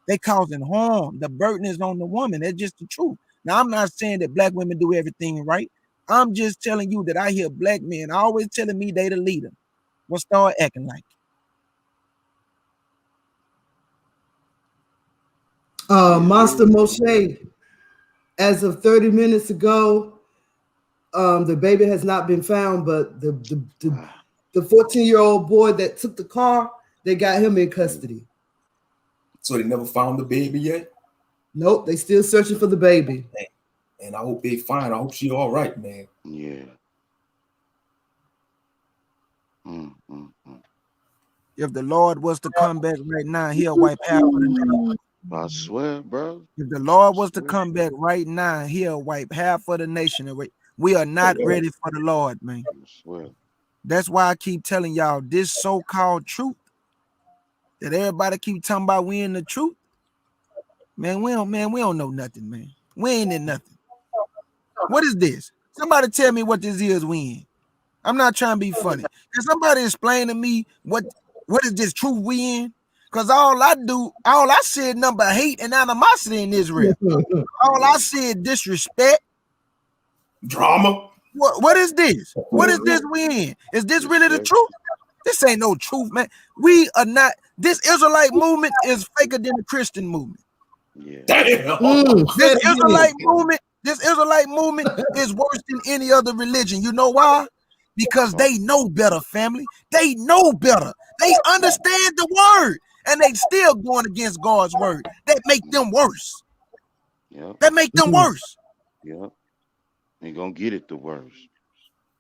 They causing harm. The burden is on the woman. That's just the truth. Now, I'm not saying that black women do everything right. I'm just telling you that I hear black men always telling me they the leader. Well, start acting like it. Monster Moshe, as of 30 minutes ago, the baby has not been found, but the 14-year-old boy that took the car, they got him in custody. So they never found the baby yet? Nope, they still searching for the baby. And I hope they find. I hope she all right, man. Yeah. if the Lord was to come back right now, he'll wipe half of the nation. I swear, bro. If the Lord was to come back right now, he'll wipe half of the nation away. We are not ready for the Lord, man. I swear. That's why I keep telling y'all this so-called truth that everybody keep talking about we in the truth. Man, we don't know nothing, man. We ain't in nothing. What is this? Somebody tell me what this is we in. I'm not trying to be funny. Can somebody explain to me what is this truth we in? Because all I see is number hate and animosity in Israel. All I see is disrespect. Drama. What is this? What is this we in? Is this really the truth? This ain't no truth, man. We are not. This Israelite movement is faker than the Christian movement. Yeah. Damn. This Israelite movement is worse than any other religion. You know why? Because they know better, family. They know better. They understand the word, and they still going against God's word. That make them worse. Yep. That make them worse. Yep. Ain't gonna get it the worst.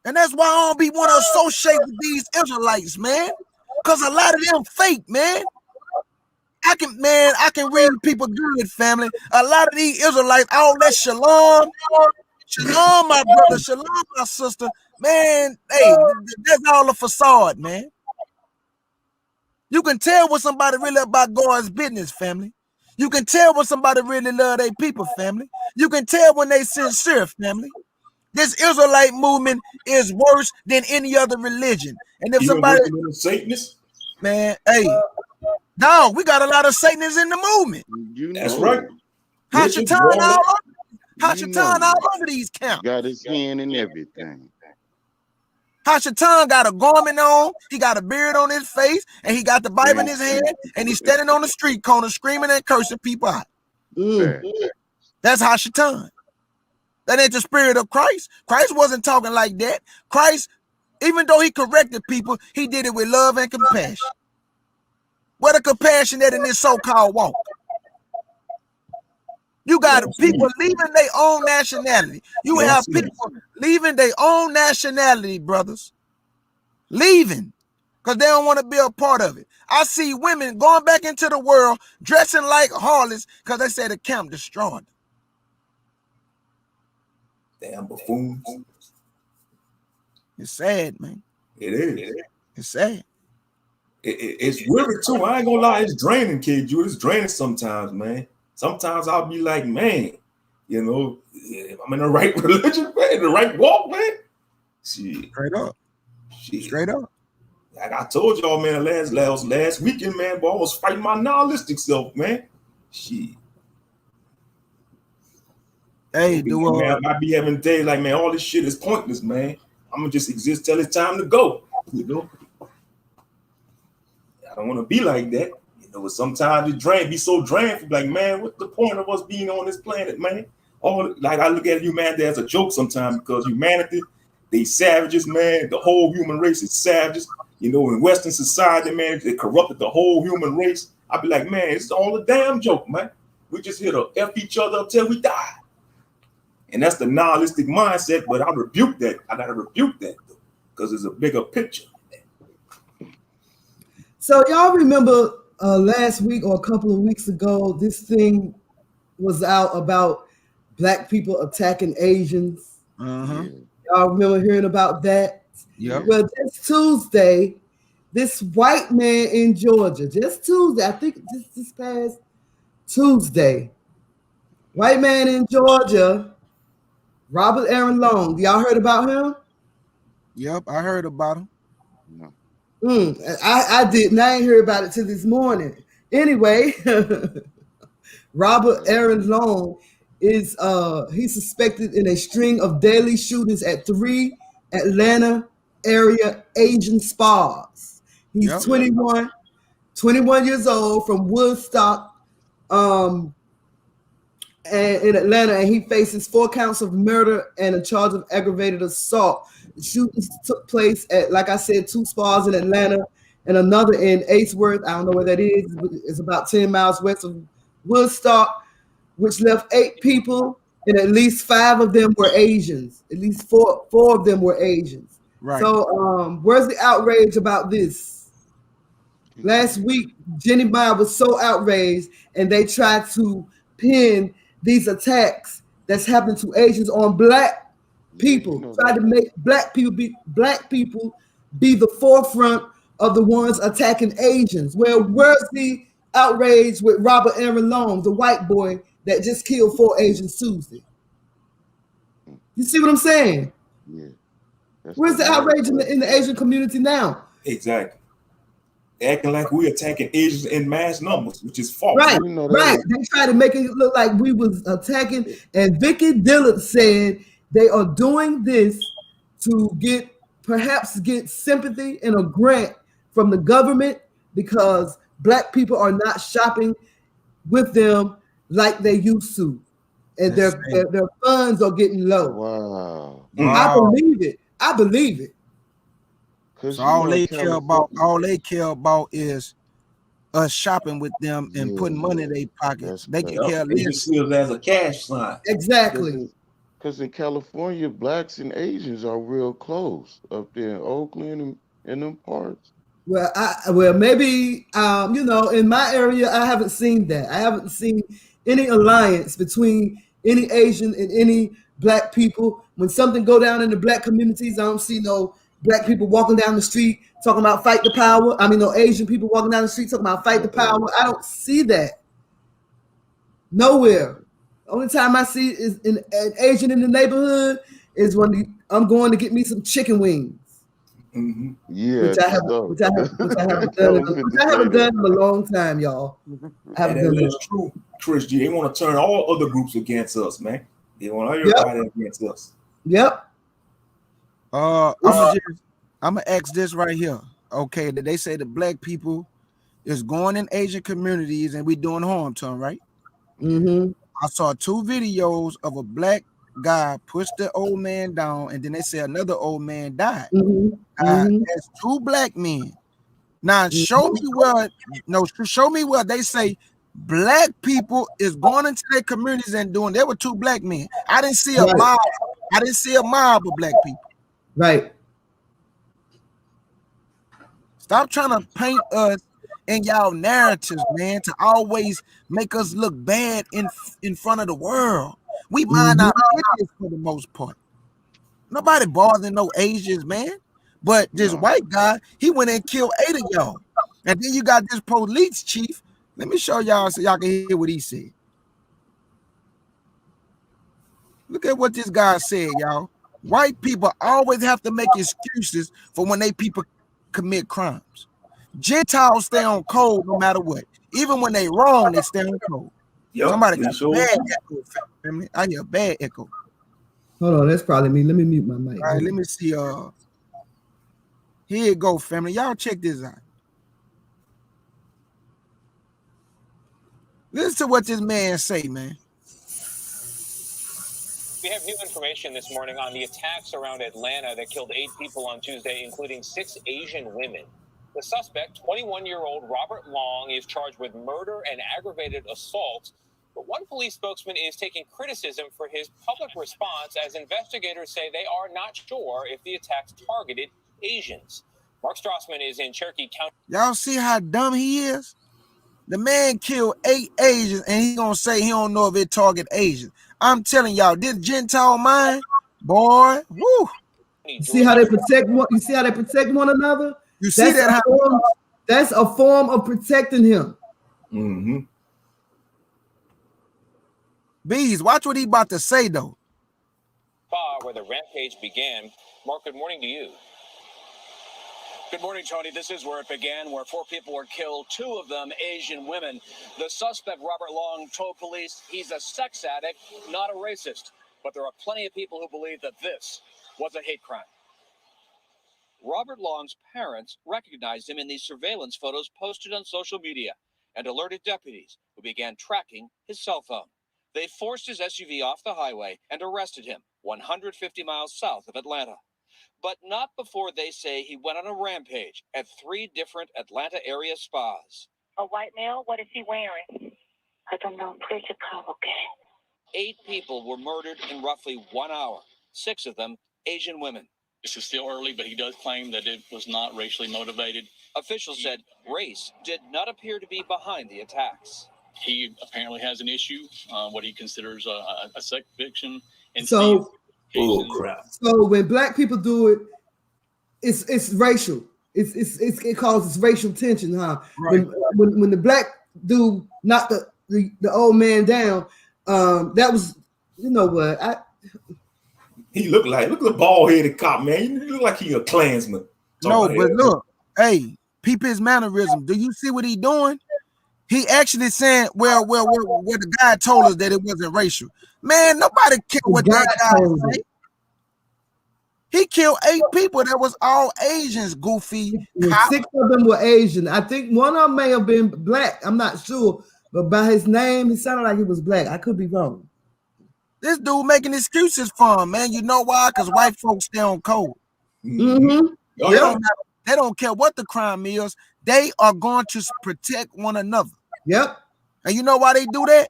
And that's why I don't be want to associate with these Israelites, man. Because a lot of them fake, man. I can read people good, family. A lot of these Israelites, all that shalom, my brother, shalom, my sister. Man, hey, that's all a facade, man. You can tell when somebody really about God's business, family. You can tell when somebody really love their people, family. You can tell when they sincere, family. This Israelite movement is worse than any other religion. And if Even somebody, with the Satanists, man, hey, dog, we got a lot of Satanists in the movement. You that's know, right. Richard Hashatan all Waller, over, you Hashatan know, all over these he's camps. got his hand in everything. Hashatan got a garment on, he got a beard on his face, and he got the Bible in his hand, and he's standing on the street corner screaming and cursing people out. Fact. That's Hashatan. That ain't the spirit of Christ. Christ wasn't talking like that. Christ, even though he corrected people, he did it with love and compassion. What a compassion that in this so-called walk. You got people leaving their own nationality. You have people leaving their own nationality, brothers. Leaving. Because they don't want to be a part of it. I see women going back into the world dressing like harlots because they say the camp destroyed them. damn buffoons. It's sad, man. It is. It's sad. It's weird too. I ain't gonna lie, it's draining, kid. It's draining sometimes, man. Sometimes I'll be like, man, you know, I'm in the right religion, man, the right walk, man. Shit. Straight up. Shit. Straight up. Like I told y'all, man, last weekend, man, boy, I was fighting my nihilistic self, man. Shit. Hey, man, I be having days like, man, all this shit is pointless, man. I'm gonna just exist till it's time to go, you know. I don't want to be like that, you know. But sometimes it be so drained. Like, man, what's the point of us being on this planet, man? Like I look at humanity as a joke sometimes because humanity, they savages, man. The whole human race is savages. You know, in Western society, man, they corrupted the whole human race. I be like, man, it's all a damn joke, man. We just here to F each other until we die. And that's the nihilistic mindset, but I rebuke that. I gotta rebuke that though, because it's a bigger picture. So y'all remember last week or a couple of weeks ago, this thing was out about Black people attacking Asians. Y'all remember hearing about that? Yeah. Well, this Tuesday, this white man in Georgia, just Tuesday, I think this past Tuesday, white man in Georgia, Robert Aaron Long. Y'all heard about him? Yep, I heard about him. I didn't. I ain't heard about it till this morning. Anyway, Robert Aaron Long is he's suspected in a string of deadly shootings at 3 Atlanta area Asian spas. He's 21 years old from Woodstock, and in Atlanta, and he faces 4 counts of murder and a charge of aggravated assault. The shootings took place at, like I said, 2 spas in Atlanta and another in Ainsworth. I don't know where that is. It's about 10 miles west of Woodstock, which left 8 people, and at least 5 of them were Asians. At least four of them were Asians. Right. So where's the outrage about this? Last week, Jenny Meyer was so outraged, and they tried to pin these attacks that's happening to Asians on Black people, try to make Black people be the forefront of the ones attacking Asians. Well, where's the outrage with Robert Aaron Long, the white boy that just killed 4 Asians Tuesday? You see what I'm saying? Yeah. Where's the outrage in the Asian community now? Exactly. Acting like we're attacking Asians in mass numbers, which is false. Right, right. They try to make it look like we was attacking, and Vicky Dillard said they are doing this to perhaps get sympathy and a grant from the government because Black people are not shopping with them like they used to, and their funds are getting low. Wow. I believe it. I believe it. So all they care about is us shopping with them and putting money in their pockets. They can care less. They just see us as a cash sign. Exactly. Because in California, Blacks and Asians are real close up there in Oakland and them parts. Well, maybe you know, in my area, I haven't seen that. I haven't seen any alliance between any Asian and any Black people. When something go down in the Black communities, I don't see no Black people walking down the street talking about fight the power. I mean, no Asian people walking down the street talking about fight the power. I don't see that. Nowhere. Only time I see is an Asian in the neighborhood is when I'm going to get me some chicken wings. Mm-hmm. Yeah, at the store. Which I haven't I done was fit to I say haven't that. done in a long time, y'all. I haven't And done that that. is true, Chris G. They want to turn all other groups against us, man. They want Yep. everybody against us. Yep. I'm gonna ask this right here. Okay, they say the black people is going in Asian communities and we doing harm to them, right? Mm-hmm. I saw 2 videos of a black guy push the old man down, and then they say another old man died. Mm-hmm. Mm-hmm. That's 2 black men. Now show me where they say black people is going into their communities and doing. There were 2 black men. I didn't see a Right. mob. I didn't see a mob of black people. Right. Stop trying to paint us in y'all narratives, man, to always make us look bad in front of the world. We mind our business for the most part. Nobody bothering no Asians, man. But this No. white guy, he went and killed 8 of y'all. And then you got this police chief. Let me show y'all so y'all can hear what he said. Look at what this guy said, y'all. White people always have to make excuses for when they people commit crimes. Gentiles stay on code no matter what. Even when they wrong, they stay on code. Yep. Somebody got Sure. bad echo, family. I hear a bad echo. Hold on, that's probably me. Let me mute my mic. All right, let me see. Here you go, family. Y'all check this out. Listen to what this man say, man. We have new information this morning on the attacks around Atlanta that killed 8 people on Tuesday, including 6 Asian women. The suspect, 21-year-old Robert Long, is charged with murder and aggravated assault. But one police spokesman is taking criticism for his public response as investigators say they are not sure if the attacks targeted Asians. Mark Strassman is in Cherokee County. Y'all see how dumb he is? The man killed 8 Asians and he gonna say he don't know if it target Asians. I'm telling y'all, this Gentile mind, boy, woo. You see how they protect one? You see how they protect one another? You see that? That's a form of protecting him. Mm-hmm. Bees, watch what he about to say though. Where the rampage began. Mark, good morning to you. Good morning, Tony. This is where it began, where 4 people were killed, 2 of them Asian women. The suspect, Robert Long, told police he's a sex addict, not a racist. But there are plenty of people who believe that this was a hate crime. Robert Long's parents recognized him in these surveillance photos posted on social media and alerted deputies who began tracking his cell phone. They forced his SUV off the highway and arrested him 150 miles south of Atlanta. But not before they say he went on a rampage at 3 different Atlanta area spas. A white male? What is he wearing? I don't know. Pretty okay. 8 people were murdered in roughly 1 hour, 6 of them Asian women. This is still early, but he does claim that it was not racially motivated. Officials said race did not appear to be behind the attacks. He apparently has an issue, what he considers a sex addiction. And So, crap. So when black people do it, it's racial. It causes racial tension, huh? Right. When the black dude knocked the old man down, that was, you know what? He look at the bald-headed cop, man. He look like he a Klansman. No, but look, hey, peep his mannerism. Do you see what he doing? He actually saying, well, the guy told us that it wasn't racial. Man, nobody cared what that guy said. He killed 8 people that was all Asians, goofy. 6 of them were Asian. I think one of them may have been black. I'm not sure. But by his name, he sounded like he was black. I could be wrong. This dude making excuses for him, man. You know why? Because white folks stay on code. Mm-hmm. They don't care what the crime is. They are going to protect one another. Yep. And you know why they do that?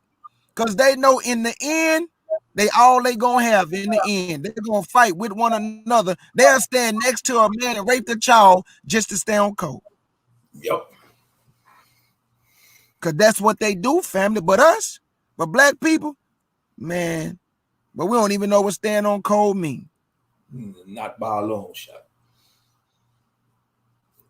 Because they know in the end, they gonna have in the end. They're gonna fight with one another. They'll stand next to a man and rape the child just to stay on code. Yep. Because that's what they do, family. But black people, man, but we don't even know what staying on code mean. Not by a long shot.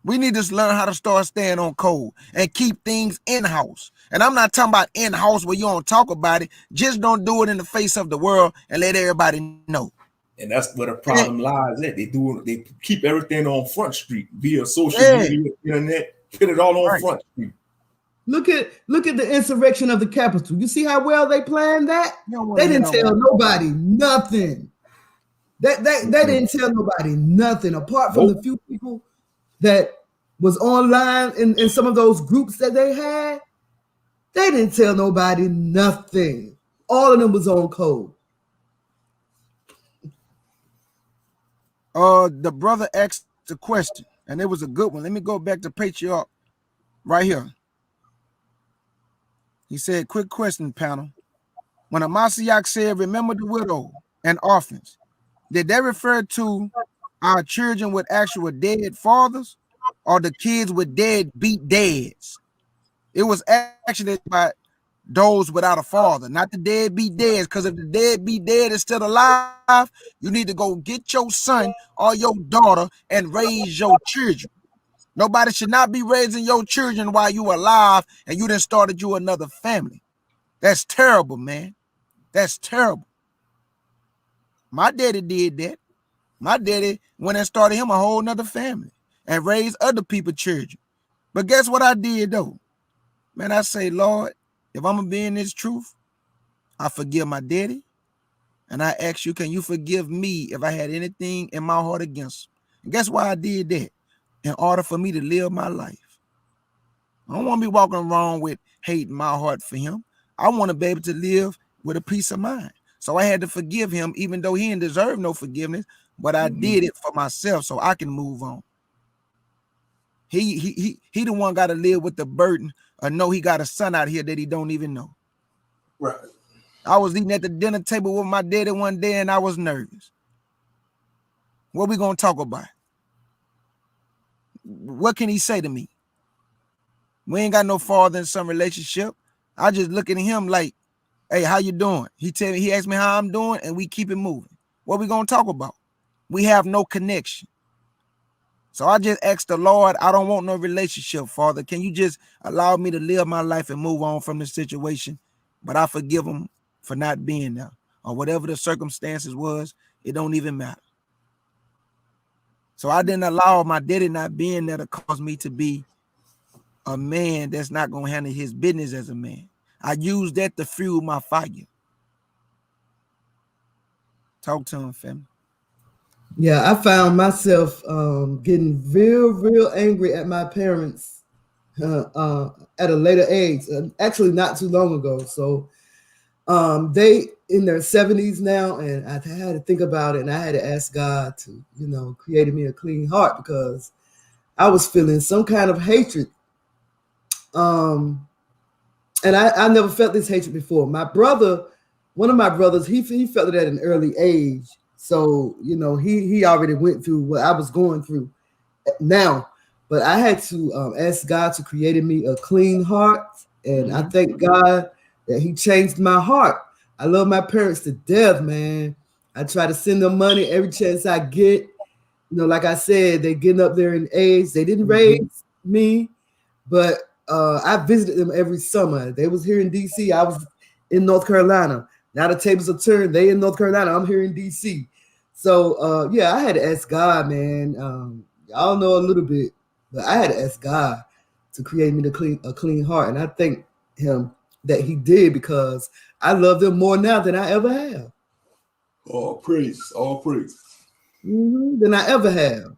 We need to learn how to start staying on code and keep things in-house. And I'm not talking about in-house where you don't talk about it. Just don't do it in the face of the world and let everybody know. And that's where the problem lies at. They keep everything on Front Street via social media, internet, put it all on Front Street. Look at the insurrection of the Capitol. You see how well they planned that? They didn't tell nobody nothing. They didn't tell nobody nothing apart from the few people that was online in some of those groups that they had. They didn't tell nobody nothing. All of them was on code. The brother asked the question, and it was a good one. Let me go back to Patriarch right here. He said, quick question, panel. When Amasiak said, remember the widow and orphans, did that refer to our children with actual dead fathers or the kids with deadbeat dads? It was actually about those without a father, not the deadbeat dads, because if the deadbeat dad is still alive, you need to go get your son or your daughter and raise your children. Nobody should not be raising your children while you alive and you done started you another family. That's terrible, man. That's terrible. My daddy did that. My daddy went and started him a whole nother family and raised other people's children. But guess what I did though? Man, I say, Lord, if I'm gonna be in this truth, I forgive my daddy. And I ask you, can you forgive me if I had anything in my heart against him? And guess why I did that? In order for me to live my life. I don't want to be walking around with hate in my heart for him. I want to be able to live with a peace of mind. So I had to forgive him, even though he didn't deserve no forgiveness, but I did it for myself so I can move on. He the one got to live with the burden or know he got a son out here that he don't even know. Right. I was eating at the dinner table with my daddy one day and I was nervous. What we gonna talk about? What can he say to me? We ain't got no father in some relationship. I just look at him like, hey, how you doing? He asked me how I'm doing and we keep it moving. What we gonna talk about? We have no connection. So I just asked the Lord, I don't want no relationship, Father. Can you just allow me to live my life and move on from the situation? But I forgive him for not being there or whatever the circumstances was. It don't even matter. So I didn't allow my daddy not being there to cause me to be a man that's not going to handle his business as a man. I used that to fuel my fire. Talk to him, family. Yeah, I found myself getting real angry at my parents at a later age, actually not too long ago. So they in their 70s now, and I had to think about it, and I had to ask God to, create me a clean heart because I was feeling some kind of hatred. And I never felt this hatred before. My brother, one of my brothers, he felt it at an early age. So, he already went through what I was going through now. But I had to ask God to create in me a clean heart. And I thank God that he changed my heart. I love my parents to death, man. I try to send them money every chance I get. Like I said, they're getting up there in age. They didn't raise me, but I visited them every summer. They was here in D.C. I was in North Carolina. Now the tables are turned. They in North Carolina. I'm here in D.C. So, yeah, I had to ask God, man. Y'all know a little bit, but I had to ask God to create me a clean heart. And I thank him that he did because I love them more now than I ever have. All praise. Than I ever have.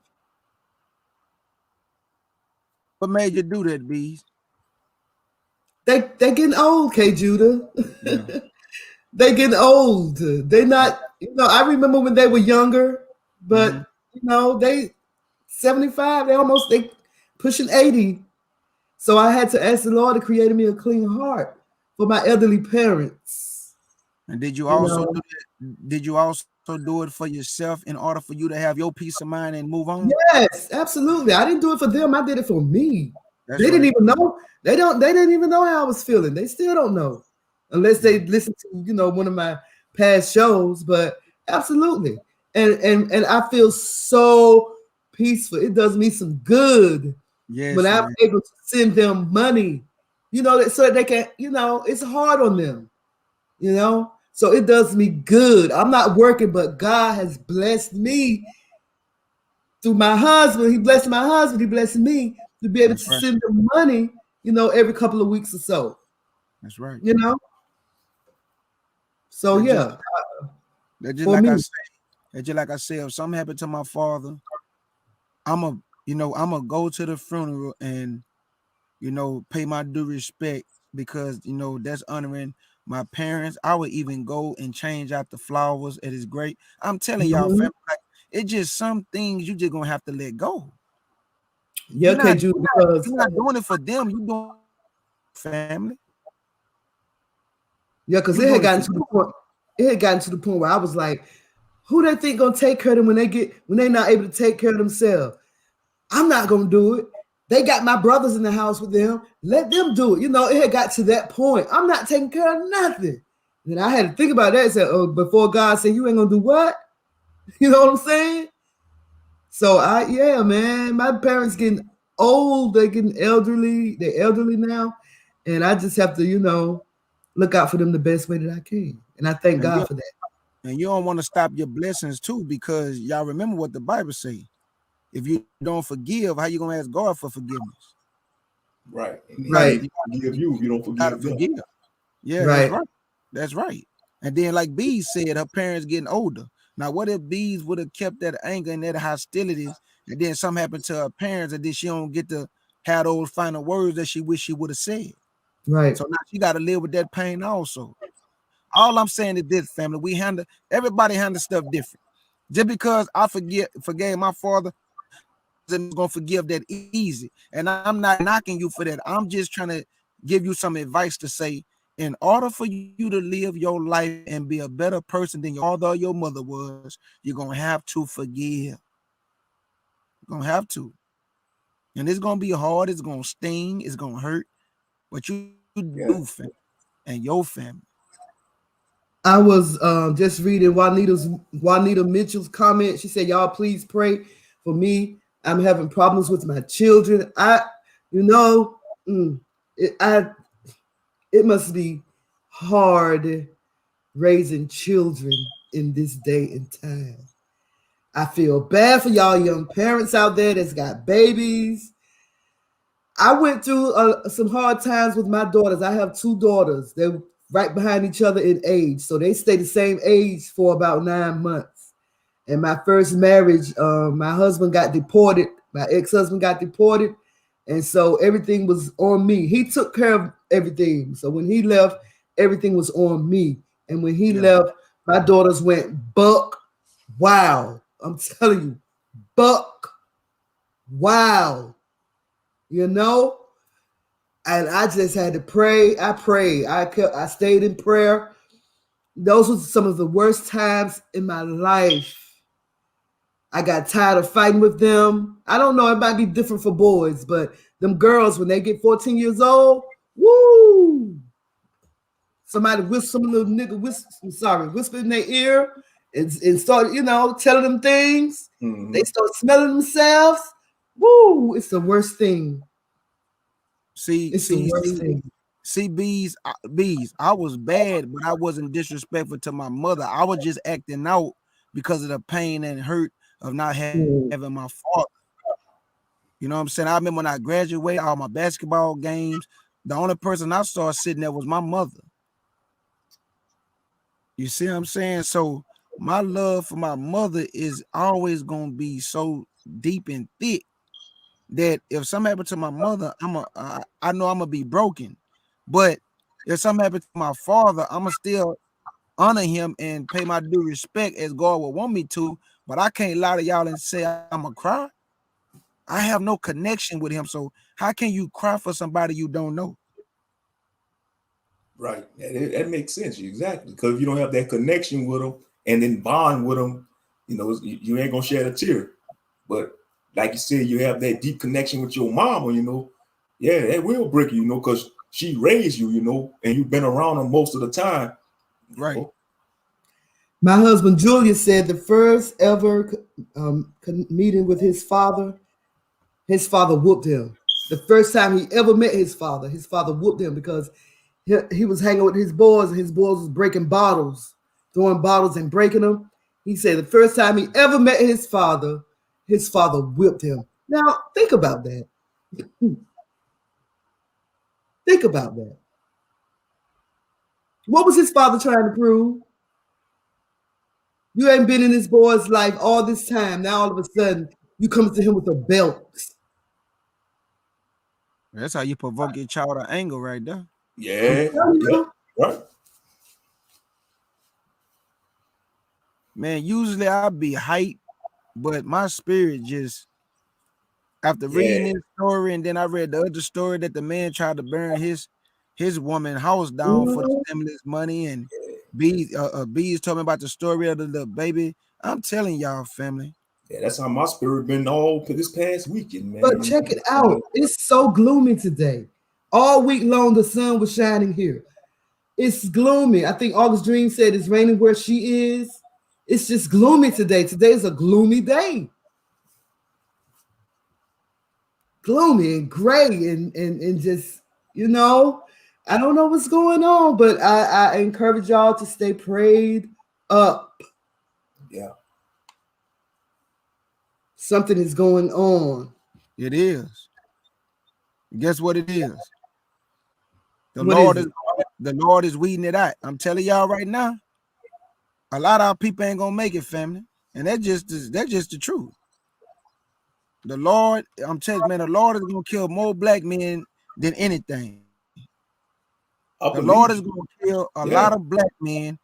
What made you do that, Bees? They getting old, K. Judah. Yeah. They getting old. They not, I remember when they were younger, but they 75, they pushing 80. So I had to ask the Lord to create me a clean heart for my elderly parents. And did you also do it for yourself in order for you to have your peace of mind and move on? Yes, absolutely. I didn't do it for them. I did it for me. That's didn't even know. They didn't even know how I was feeling. They still don't know. Unless they listen to, one of my past shows, but absolutely. And I feel so peaceful. It does me some good when Yes, I'm man. able to send them money, so that they can, it's hard on them, So it does me good. I'm not working, but God has blessed me through my husband. He blessed my husband. He blessed me to be able to That's right. send them money, every couple of weeks or so, That's right. So That just yeah, that just for like me. I said. That just like I said. If something happened to my father, I'ma go to the funeral and pay my due respect because that's honoring my parents. I would even go and change out the flowers at his grave. I'm telling y'all, Mhm. family, like it's just some things you just gonna have to let go. Yeah, You're okay, not Jude, you're not because you're not doing it for them. You doing it for family. because You it had doing it gotten for to the you. point. It had gotten to the point where I was like, who they think gonna take care of them when they're not able to take care of themselves? I'm not gonna do it. They got my brothers in the house with them. Let them do it. It had got to that point. I'm not taking care of nothing. And I had to think about that and say, oh, before God said, you ain't gonna do what? You know what I'm saying? So yeah, man, my parents getting old, they're getting elderly, they're elderly now. And I just have to, look out for them the best way that I can. And I thank And God you for that. and you don't want to stop your blessings too, because y'all remember what the Bible say. If you don't forgive, how you gonna ask God for forgiveness? Right. And You he gotta Right, can't you gotta, forgive you if you don't you gotta forgive them. forgive. Yeah, that's right, right. That's right. And then, like B said, her parents getting older. Now, what if Bees would have kept that anger and that hostility, and then something happened to her parents, and then she don't get to have those final words that she wish she would have said? right. So now she got to live with that pain also. All I'm saying is this, family: everybody handle stuff different. Just because I forgave my father, isn't gonna forgive that easy. And I'm not knocking you for that. I'm just trying to give you some advice to say, in order for you to live your life and be a better person than your father or your mother was, you're gonna have to forgive. You're gonna have to. And it's gonna be hard, it's gonna sting, it's gonna hurt, but you Yeah. do, family, and your family. I was just reading Juanita Mitchell's comment. She said, "Y'all please pray for me. I'm having problems with my children. You know, mm, it, I it must be hard raising children in this day and time. I feel bad for y'all young parents out there that's got babies. I went through some hard times with my daughters. I have two daughters. They're right behind each other in age. So they stay the same age for about 9 months. And my first marriage, my husband got deported. My ex-husband got deported. And so everything was on me. He took care of everything. So when he left, everything was on me. And when he Yeah. left, my daughters went buck wow. I'm telling you, buck wow. You know? And I just had to pray. I prayed. I stayed in prayer. Those were some of the worst times in my life. I got tired of fighting with them. I don't know, it might be different for boys, but them girls, when they get 14 years old, woo! Somebody some little nigga whisper in their ear and start, telling them things. Mm-hmm. They start smelling themselves. Woo! It's the worst thing. See, It's the see, worst see, thing. see, bees. I was bad, but I wasn't disrespectful to my mother. I was just acting out because of the pain and hurt of not Mm. having my father. You know what I'm saying? I remember when I graduated, all my basketball games, the only person I saw sitting there was my mother. You see what I'm saying? So my love for my mother is always gonna be so deep and thick that if something happened to my mother, I know I'm gonna be broken. But if something happened to my father, I'm gonna still honor him and pay my due respect as God would want me to. But I can't lie to y'all and say I'm gonna cry. I have no connection with him. So how can you cry for somebody you don't know? Right. That makes sense. Exactly. Because if you don't have that connection with them and then bond with them, you ain't gonna shed a tear. But like you said, you have that deep connection with your mama, yeah, that will break you, because she raised you, and you've been around her most of the time. Right. My husband Julius said the first ever meeting with his father whooped him. The first time he ever met his father whooped him because he was hanging with his boys, and his boys was breaking bottles, throwing bottles and breaking them. He said the first time he ever met his father whipped him. Now, think about that. Think about that. What was his father trying to prove? You ain't been in this boy's life all this time. Now, all of a sudden, you come to him with a belt. That's how you provoke your child to anger right there. Yeah. Right. Man, usually I'll be hyped, but my spirit just, after reading this story, and then I read the other story that the man tried to burn his woman house down for the stimulus money, and Bees told me about the story of the baby. I'm telling y'all, family. Yeah, that's how my spirit been all this past weekend, man. But check it out. It's so gloomy today. All week long, the sun was shining here. It's gloomy. I think August Dream said it's raining where she is. It's just gloomy today. Today's a gloomy day. Gloomy and gray and just, you know, I don't know what's going on, but I encourage y'all to stay prayed up. Yeah. Something is going on. It is. Guess what it is? The Lord is weeding it out. I'm telling y'all right now, a lot of our people ain't gonna make it, family. And that's just the truth. The Lord, I'm telling you, man, the Lord is gonna kill more black men than anything. The Lord is gonna kill a lot of black men.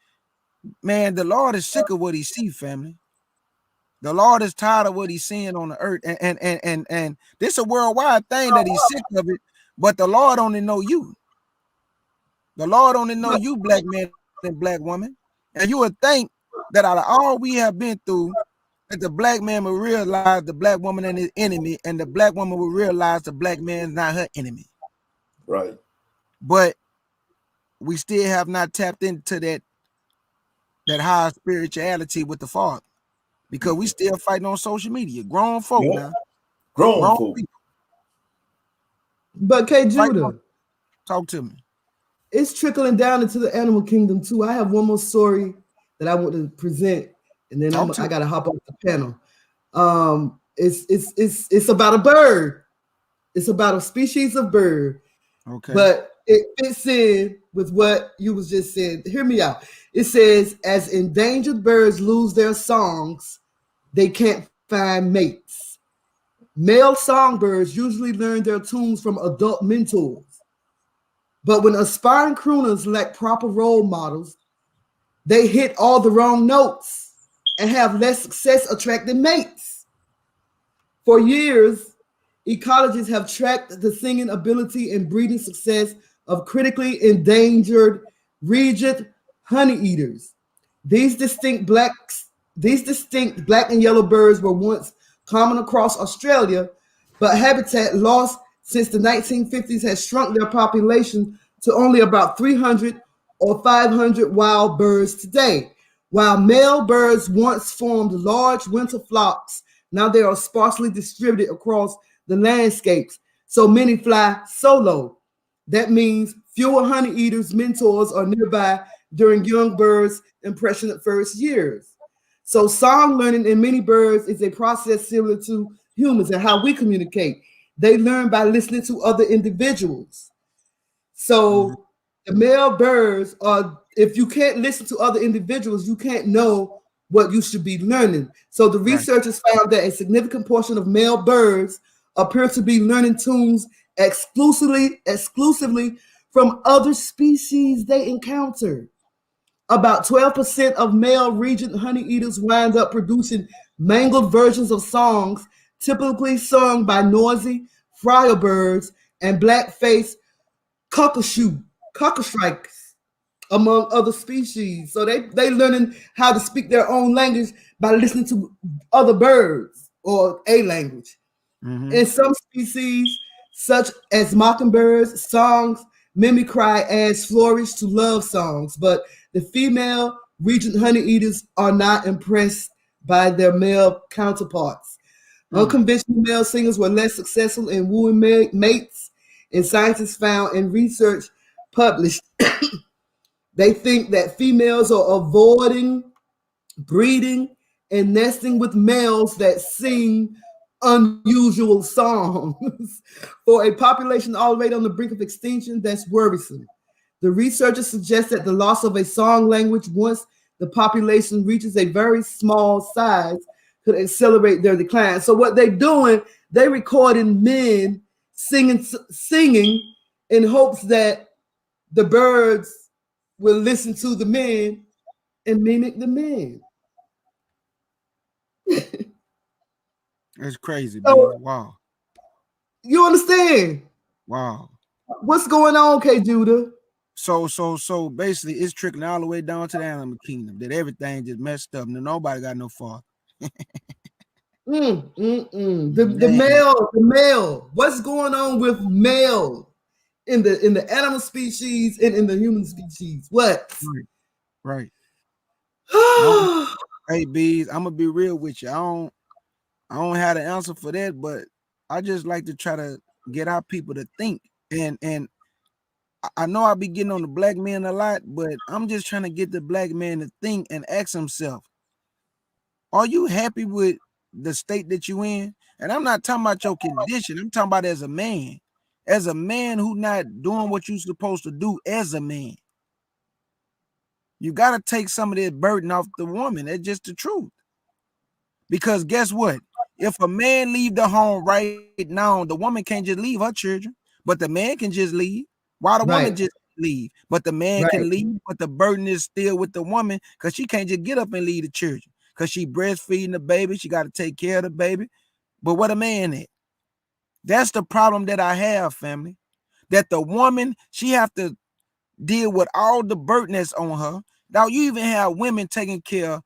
Man, the Lord is sick of what he sees, family. The Lord is tired of what he's seeing on the earth. And this is a worldwide thing that he's sick of it, but the Lord only know you. The Lord only know you, black man and black woman. And you would think that out of all we have been through, that the black man will realize the black woman and his enemy, and the black woman will realize the black man is not her enemy. Right. But we still have not tapped into that higher spirituality with the Father, because we still fighting on social media. Grown folk now. Grown folk. People. But K. Judah, talk to me. It's trickling down into the animal kingdom too. I have one more story that I want to present, and then I gotta hop off the panel. It's about a bird. It's about a species of bird. Okay. But it fits in with what you was just saying. Hear me out. It says, as endangered birds lose their songs, they can't find mates. Male songbirds usually learn their tunes from adult mentors. But when aspiring crooners lack proper role models, they hit all the wrong notes and have less success attracting mates. For years, ecologists have tracked the singing ability and breeding success of critically endangered regent honeyeaters. These distinct black and yellow birds were once common across Australia, but habitat loss since the 1950s has shrunk their population to only about 300 or 500 wild birds today. While male birds once formed large winter flocks, now they are sparsely distributed across the landscapes, so many fly solo. That means fewer honeyeaters mentors are nearby during young birds' impressionate first years. So song learning in many birds is a process similar to humans and how we communicate. They learn by listening to other individuals. So the male birds are, if you can't listen to other individuals, you can't know what you should be learning. So the researchers found that a significant portion of male birds appear to be learning tunes exclusively from other species they encounter. About 12% of male regent honeyeaters wind up producing mangled versions of songs typically sung by noisy friarbirds and black-faced cockastrikes, among other species. So they learning how to speak their own language by listening to other birds or a language. In some species, such as mockingbirds, songs mimicry adds flourish to love songs, but the female regent honeyeaters are not impressed by their male counterparts. Unconventional male singers were less successful in wooing mates, and scientists found in research published they think that females are avoiding breeding and nesting with males that sing unusual songs. For a population already on the brink of extinction, that's worrisome. The researchers suggest that the loss of a song language once the population reaches a very small size could accelerate their decline. So what they're doing, they recording men singing in hopes that the birds will listen to the men and mimic the men. That's crazy, So, B. Wow. you understand? Wow. What's going on, K. Judah? So basically it's trickling all the way down to the animal kingdom that everything just messed up. Nobody got no fault. The male. What's going on with male in the animal species and in the human species? What? Right. Hey, Bees, I'm gonna be real with you. I don't have the answer for that, but I just like to try to get our people to think. And I know I be getting on the black men a lot, but I'm just trying to get the black man to think and ask himself, are you happy with the state that you in? And I'm not talking about your condition. I'm talking about as a man who not doing what you're supposed to do as a man. You got to take some of that burden off the woman. That's just the truth. Because guess what? If a man leave the home right now, the woman can't just leave her children, but the man can just leave. Why the woman just leave? But the man can leave, but the burden is still with the woman because she can't just get up and leave the children because she breastfeeding the baby. She got to take care of the baby. But what a man at? That's the problem that I have, family. That the woman, she have to deal with all the burden that's on her. Now you even have women taking care of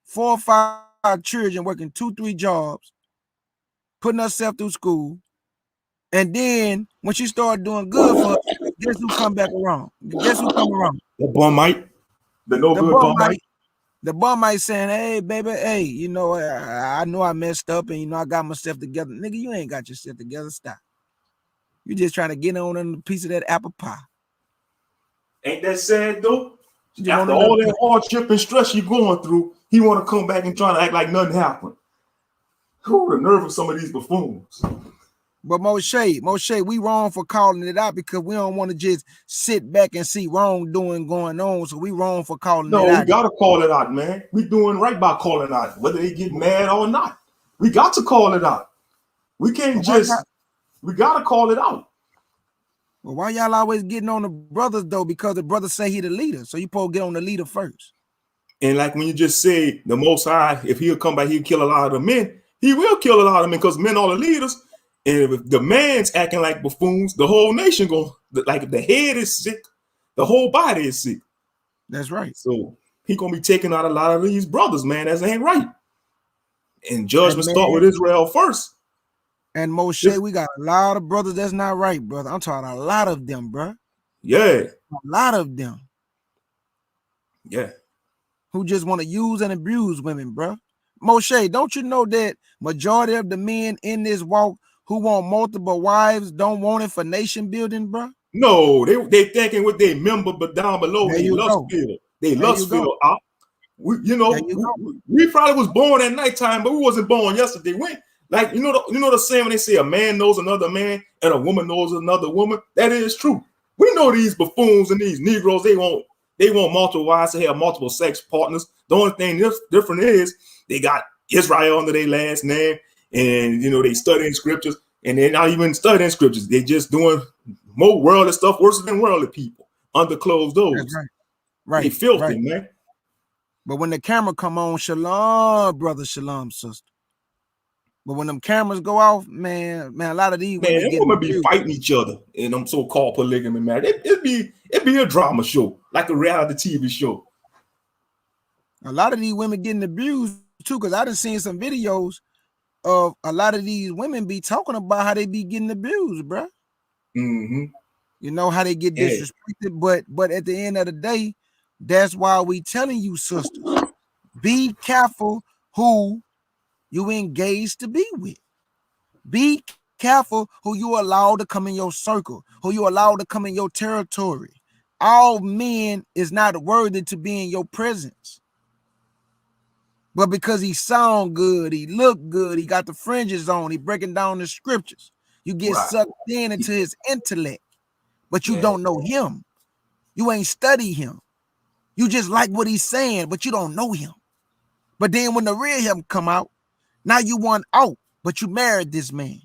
4 or 5 children, working 2-3 jobs, putting herself through school. And then when she started doing good for her, guess who come back around? Guess who come around? The bum might. The no good bum might. The bum might saying, hey, baby, hey, you know, I know I messed up and, you know, I got myself together. Nigga, you ain't got yourself together. Stop. You just trying to get on a piece of that apple pie. Ain't that sad, though? After all that hardship and stress you're going through, he want to come back and try to act like nothing happened. Who the nerve of some of these buffoons? But Moshe, we wrong for calling it out because we don't want to just sit back and see wrongdoing going on. So we wrong for calling it out. No, we got to call it out, man. We doing right by calling it out, whether they get mad or not. We got to call it out. We can't we got to call it out. Well, why y'all always getting on the brothers, though? Because the brothers say he the leader. So you supposed to get on the leader first. And like when you just say the Most High, if he'll come back, he'll kill a lot of the men. He will kill a lot of men because men are the leaders. And if the man's acting like buffoons, the whole nation like the head is sick, the whole body is sick. That's right. So he gonna be taking out a lot of these brothers, man. That ain't right. And judgment start with Israel first. And Moshe, we got a lot of brothers that's not right, brother. I'm talking a lot of them, bro. Yeah. A lot of them. Yeah. Who just want to use and abuse women, bro. Moshe, don't you know that majority of the men in this walk who want multiple wives don't want it for nation building, bro? No, they thinking what they member, but down below they lust feel. They lust feel out. We probably was born at nighttime, but we wasn't born yesterday. Like you know the saying when they say a man knows another man and a woman knows another woman. That is true. We know these buffoons and these Negroes. They want multiple wives to have multiple sex partners. The only thing different is they got Israel under their last name, and they studying scriptures, and they're not even studying scriptures. They just doing more worldly stuff worse than worldly people under closed doors. That's right. They filthy, man. But when the camera come on, shalom, brother, shalom, sister. But when them cameras go off, man, a lot of these women be fighting each other in them so-called polygamy, man. It'd be a drama show, like a reality TV show. A lot of these women getting abused too, because I done seen some videos of a lot of these women be talking about how they be getting abused, bro. Mm-hmm. You know how they get disrespected, but at the end of the day, that's why we telling you, sisters, be careful who you engaged to be with. Be careful who you allow to come in your circle, who you allow to come in your territory. All men is not worthy to be in your presence. But because he sound good, he look good, he got the fringes on, he breaking down the scriptures, you get sucked into his intellect, but you don't know him. You ain't study him. You just like what he's saying, but you don't know him. But then when the real him come out, now you want out, but you married this man.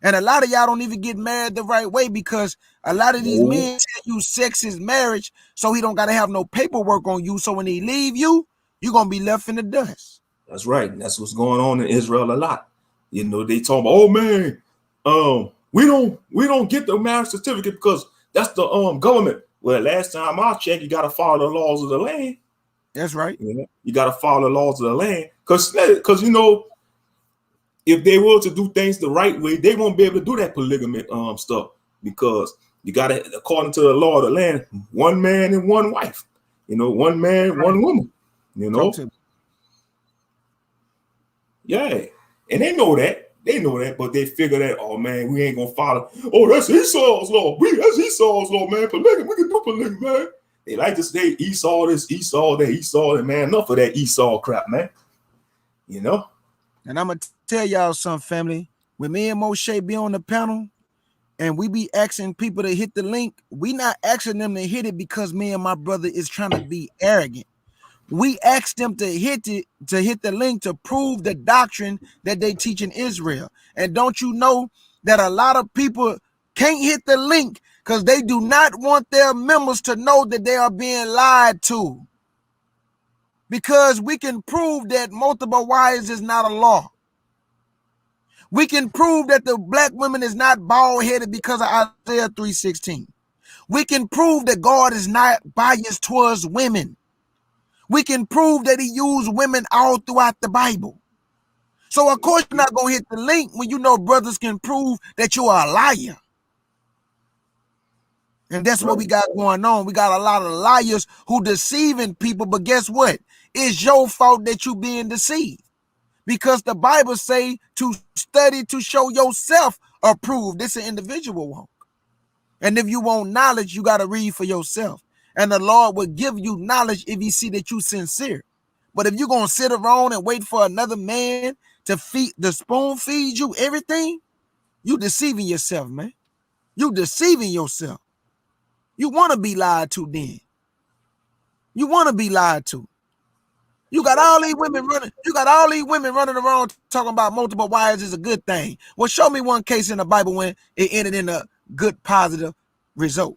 And a lot of y'all don't even get married the right way because a lot of these men tell you sex is marriage, so he don't got to have no paperwork on you. So when he leave you, you're going to be left in the dust. That's right. That's what's going on in Israel a lot. You know, they talk about, oh man, we don't get the marriage certificate because that's the government. Well, last time I checked, you got to follow the laws of the land. That's right. You got to follow the laws of the land because you know, if they were to do things the right way, they won't be able to do that polygamy stuff because you got to, according to the law of the land, one man and one wife. You know, one man, one woman. You know. Yeah, and they know that. They know that, but they figure that, oh man, we ain't gonna follow. Oh, that's Esau's law. That's Esau's law, man. Polygamy, we can do polygamy, man. They like to say Esau this, Esau that, Esau that, man. Enough of that Esau crap, man. You know. And I'm gonna tell y'all something, family. When me and Moshe be on the panel, and we be asking people to hit the link, we not asking them to hit it because me and my brother is trying to be arrogant. We asked them to hit the link to prove the doctrine that they teach in Israel. And don't you know that a lot of people can't hit the link because they do not want their members to know that they are being lied to. Because we can prove that multiple wives is not a law. We can prove that the black woman is not bald-headed because of Isaiah 3:16. We can prove that God is not biased towards women. We can prove that he used women all throughout the Bible. So, of course, you're not going to hit the link when you know brothers can prove that you are a liar. And that's what we got going on. We got a lot of liars who deceiving people, but guess what? It's your fault that you being deceived. Because the Bible say to study to show yourself approved. This is an individual walk. And if you want knowledge, you got to read for yourself. And the Lord will give you knowledge if he see that you sincere. But if you're going to sit around and wait for another man to spoon feed you everything, you deceiving yourself, man. You deceiving yourself. You want to be lied to then. You want to be lied to. You got all these women running. You got all these women running around talking about multiple wives is a good thing. Well, show me one case in the Bible when it ended in a good, positive result.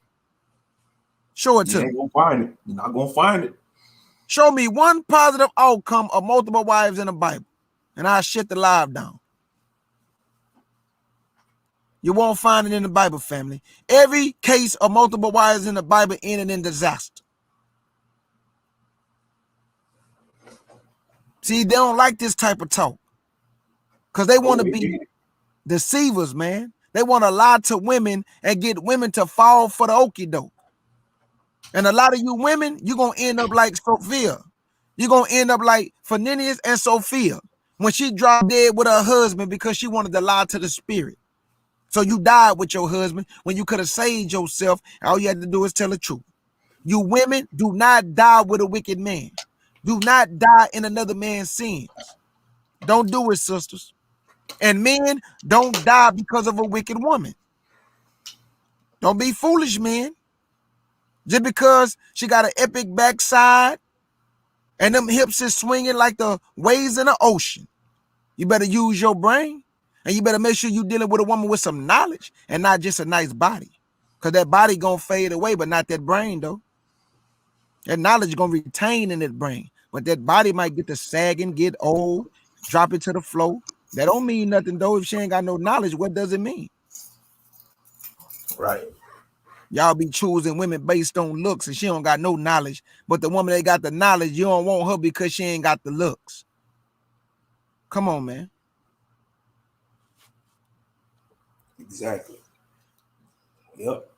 Show it to me. You ain't gonna find it. You're not gonna find it. Show me one positive outcome of multiple wives in the Bible, and I'll shut the live down. You won't find it in the Bible, family. Every case of multiple wives in the Bible ended in disaster. See, they don't like this type of talk because they want to be deceivers, man. They want to lie to women and get women to fall for the okie doke. And a lot of you women, you're going to end up like Sophia. You're going to end up like Phinehas and Sophia when she dropped dead with her husband because she wanted to lie to the spirit. So you died with your husband when you could have saved yourself. All you had to do is tell the truth. You women do not die with a wicked man. Do not die in another man's sins. Don't do it, sisters. And men, don't die because of a wicked woman. Don't be foolish, men. Just because she got an epic backside and them hips is swinging like the waves in the ocean. You better use your brain, and you better make sure you're dealing with a woman with some knowledge and not just a nice body. Because that body going to fade away, but not that brain, though. That knowledge going to retain in that brain. But that body might get to sagging, get old, drop it to the floor. That don't mean nothing, though. If she ain't got no knowledge, what does it mean? Right. Y'all be choosing women based on looks, and she don't got no knowledge. But the woman that got the knowledge, you don't want her because she ain't got the looks. Come on, man. Exactly. Yep.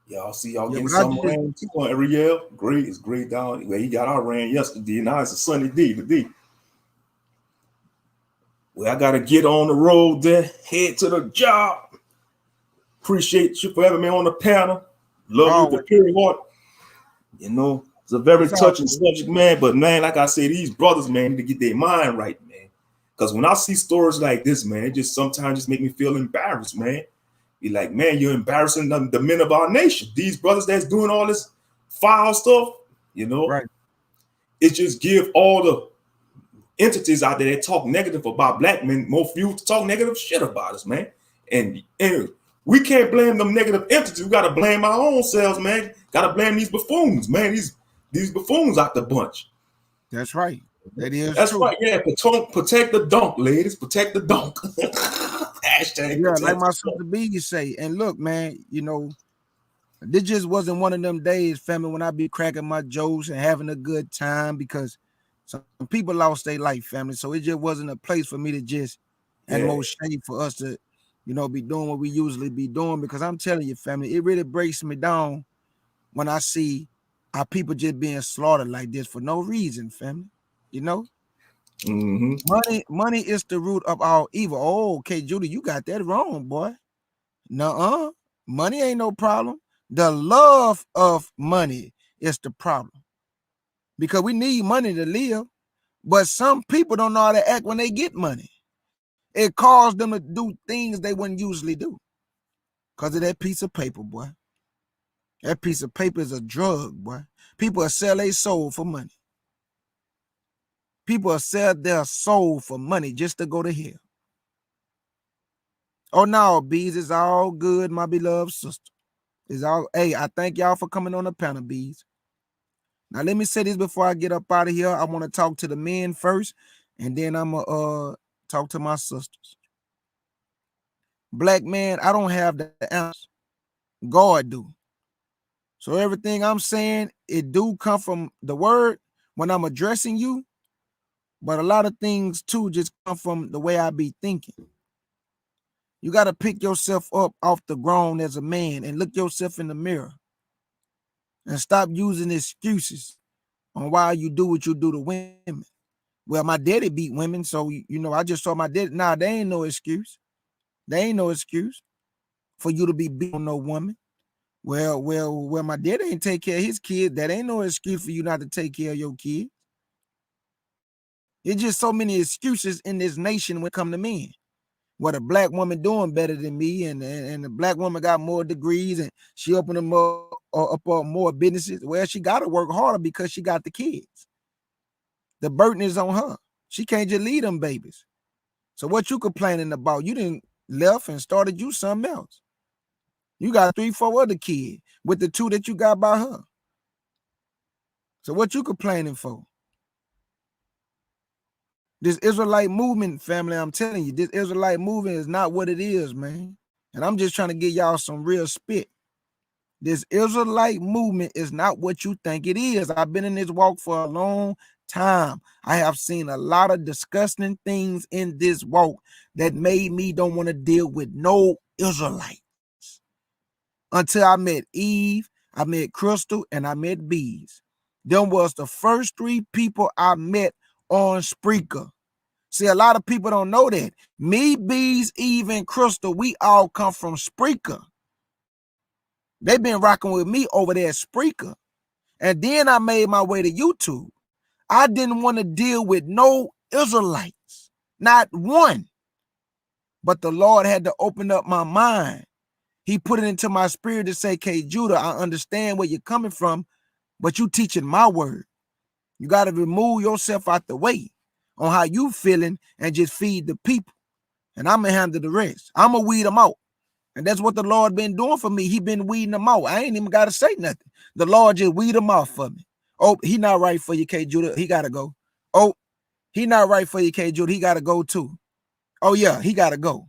Y'all see y'all getting some rain too on Ariel. Great, it's great down. Well, he got our rain yesterday. Now it's a sunny day today. Well, I gotta get on the road there, head to the job. Appreciate you for having me on the panel. Love you with the pure heart. You know, it's a very touching subject, man. But man, like I said, these brothers, man, need to get their mind right, man. Because when I see stories like this, man, it just sometimes just make me feel embarrassed, man. Be like, man, you're embarrassing the men of our nation. These brothers that's doing all this foul stuff, you know. Right. It just give all the entities out there that talk negative about black men more fuel to talk negative shit about us, man. And we can't blame them negative entities. We gotta blame our own selves, man. Gotta blame these buffoons, man. These buffoons out the bunch. That's right. That's true. Right. Yeah, protect the dunk, ladies. Protect the dunk. Hashtag. Yeah, like my sister B say. And look, man, you know, this just wasn't one of them days, family, when I be cracking my jokes and having a good time, because some people lost their life, family. So it just wasn't a place for me to just and more shade for us to, you know, be doing what we usually be doing. Because I'm telling you, family, it really breaks me down when I see our people just being slaughtered like this for no reason, family. You know, money is the root of all evil. Oh, okay, Judy, you got that wrong, boy. Nuh-uh. Money ain't no problem. The love of money is the problem, because we need money to live, but some people don't know how to act when they get money. It caused them to do things they wouldn't usually do because of that piece of paper, boy. That piece of paper is a drug, boy. People will sell their soul for money. People will sell their soul for money just to go to hell. Oh no, Bees, it's all good, my beloved sister. It's all, hey, I thank y'all for coming on the panel, Bees. Now let me say this before I get up out of here. I want to talk to the men first, and then I'm gonna talk to my sisters. Black man, I don't have the answer. God do. So everything I'm saying, it do come from the word when I'm addressing you, but a lot of things too just come from the way I be thinking. You got to pick yourself up off the ground as a man and look yourself in the mirror and stop using excuses on why you do what you do to women. Well, my daddy beat women, so, you know, I just saw my daddy. Nah, there ain't no excuse. There ain't no excuse for you to be beat on no woman. Well, my daddy ain't take care of his kid. That ain't no excuse for you not to take care of your kid. It's just so many excuses in this nation when it come to men. What a black woman doing better than me, and the black woman got more degrees and she opened them up more businesses. Well, she got to work harder because she got the kids. The burden is on her. She can't just leave them babies. So what you complaining about? You didn't left and started you something else. You got 3-4 other kids with the 2 that you got by her. So what you complaining for? This Israelite movement, family, I'm telling you, this Israelite movement is not what it is, man. And I'm just trying to get y'all some real spit. This Israelite movement is not what you think it is. I've been in this walk for a long time. I have seen a lot of disgusting things in this walk that made me don't want to deal with no Israelites. Until I met Eve, I met Crystal, and I met Bees. Them was the first 3 people I met on Spreaker. See, a lot of people don't know that. Me, Bees, Eve, and Crystal, we all come from Spreaker. They've been rocking with me over there at Spreaker. And then I made my way to YouTube. I didn't want to deal with no Israelites, not one. But the Lord had to open up my mind. He put it into my spirit to say, K. Judah, I understand where you're coming from, but you teaching my word. You got to remove yourself out the way on how you feeling and just feed the people. And I'm going to handle the rest. I'm going to weed them out. And that's what the Lord been doing for me. He been weeding them out. I ain't even got to say nothing. The Lord just weed them out for me. Oh, he not right for you, K. Judah. He got to go. Oh, he not right for you, K. Judah. He got to go too. Oh, yeah, he got to go.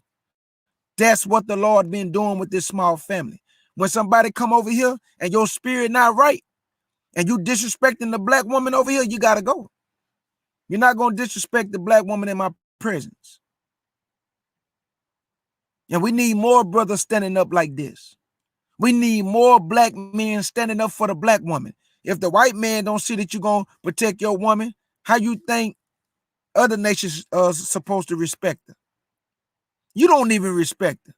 That's what the Lord been doing with this small family. When somebody come over here and your spirit not right and you disrespecting the black woman over here, you got to go. You're not going to disrespect the black woman in my presence. And we need more brothers standing up like this. We need more black men standing up for the black woman. If the white man don't see that you're going to protect your woman, how you think Other nations are supposed to respect her. You don't even respect her.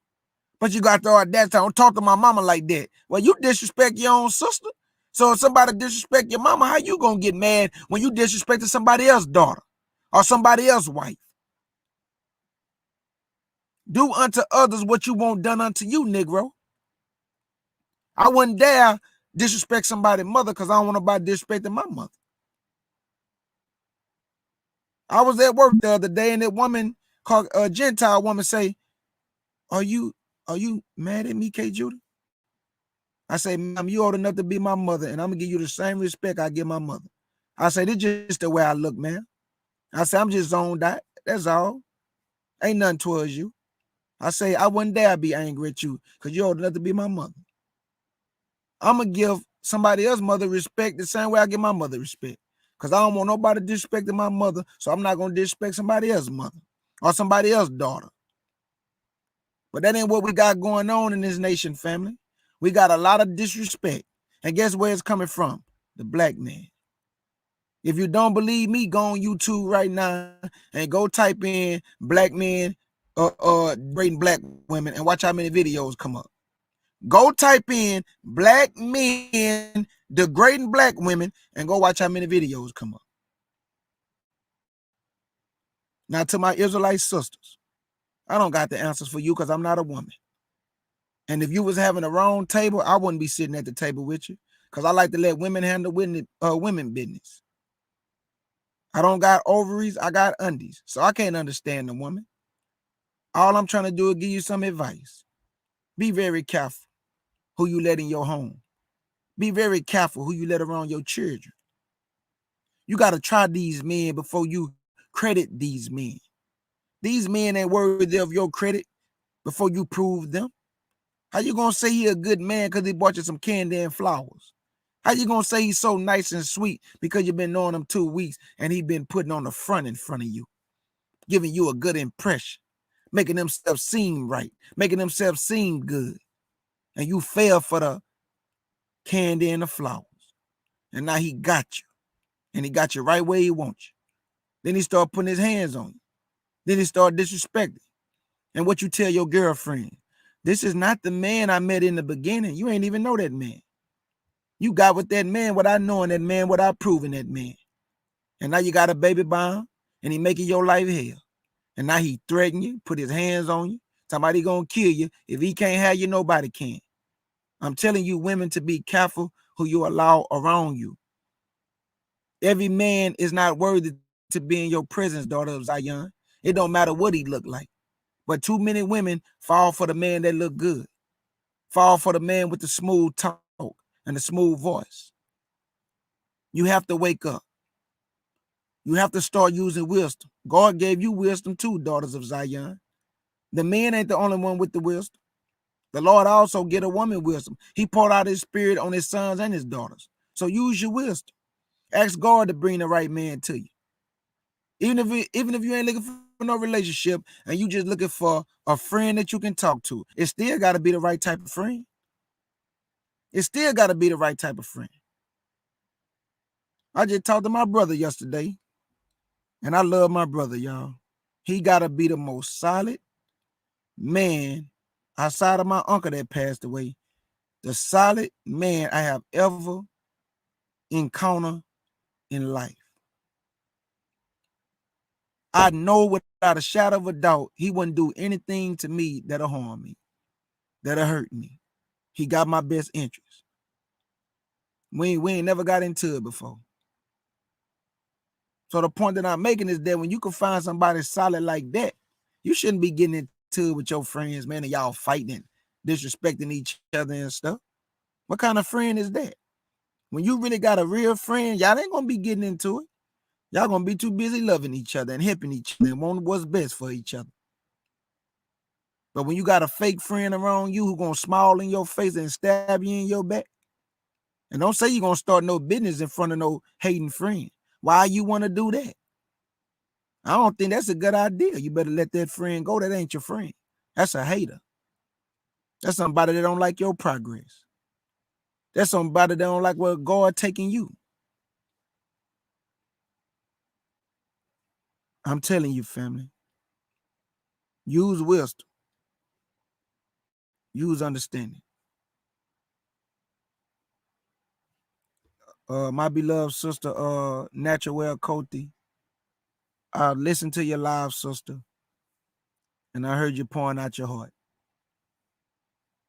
But you got the audacity. Don't talk to my mama like that. Well, you disrespect your own sister. So if somebody disrespect your mama, how you gonna get mad when you disrespected somebody else's daughter or somebody else's wife? Do unto others what you want done unto you, Negro. I wouldn't dare disrespect somebody's mother because I don't want nobody disrespecting my mother. I was at work the other day and that woman, called a Gentile woman, say, Are you mad at me, K. Judah? I say, ma'am, you old enough to be my mother, and I'm gonna give you the same respect I give my mother. I say, this just the way I look, man. I say, I'm just zoned out. That's all. Ain't nothing towards you. I say, I wouldn't dare be angry at you because you're old enough to be my mother. I'm gonna give somebody else's mother respect the same way I give my mother respect. Because I don't want nobody disrespecting my mother, so I'm not gonna disrespect somebody else's mother or somebody else's daughter. But that ain't what we got going on in this nation, family. We got a lot of disrespect. And guess where it's coming from? The black man. If you don't believe me, go on YouTube right now and go type in black men rating black women and watch how many videos come up. Go type in black men degrading black women and go watch how many videos come up. Now to my Israelite sisters, I don't got the answers for you because I'm not a woman. And if you was having the wrong table, I wouldn't be sitting at the table with you because I like to let women handle women business. I don't got ovaries, I got undies. So I can't understand the woman. All I'm trying to do is give you some advice. Be very careful who you let in your home. Be very careful who you let around your children. You got to try these men before you credit these men. These men ain't worthy of your credit before you prove them. How you gonna say he a good man because he bought you some candy and flowers? How you gonna say he's so nice and sweet because you've been knowing him 2 weeks and he been putting on the front in front of you, giving you a good impression, making themselves seem right, making themselves seem good, and you fell for the candy and the flowers, and now he got you, and he got you right where he wants you. Then he start putting his hands on you. Then he start disrespecting. And what you tell your girlfriend, this is not the man I met in the beginning. You ain't even know that man. You got with that man without knowing that man, without proving that man. And now you got a baby by him, and he making your life hell. And now he threaten you, put his hands on you. Somebody gonna kill you. If he can't have you, nobody can. I'm telling you, women, to be careful who you allow around you. Every man is not worthy to be in your presence, daughter of Zion. It don't matter what he look like. But too many women fall for the man that look good. Fall for the man with the smooth talk and the smooth voice. You have to wake up. You have to start using wisdom. God gave you wisdom too, daughters of Zion. The man ain't the only one with the wisdom. The Lord also get a woman wisdom. He poured out his spirit on his sons and his daughters. So use your wisdom. Ask God to bring the right man to you. Even if you ain't looking for no relationship and you just looking for a friend that you can talk to, it still got to be the right type of friend. It still got to be the right type of friend. I just talked to my brother yesterday, and I love my brother, y'all. He got to be the most solid man outside of my uncle that passed away. The solid man I have ever encountered in life. I know without a shadow of a doubt, he wouldn't do anything to me that'll harm me, that'll hurt me. He got my best interest. We ain't never got into it before. So the point that I'm making is that when you can find somebody solid like that, you shouldn't be getting into it with your friends, man, and y'all fighting, disrespecting each other and stuff. What kind of friend is that? When you really got a real friend, y'all ain't gonna be getting into it. Y'all gonna be too busy loving each other and helping each other and wanting what's best for each other. But when you got a fake friend around you who gonna smile in your face and stab you in your back, and don't say you're gonna start no business in front of no hating friend. Why you want to do that? I don't think that's a good idea. You better let that friend go. That ain't your friend. That's a hater. That's somebody that don't like your progress. That's somebody that don't like where God taking you. I'm telling you, family, use wisdom, use understanding. My beloved sister, Natural Coty, I listened to your live, sister, and I heard you pouring out your heart.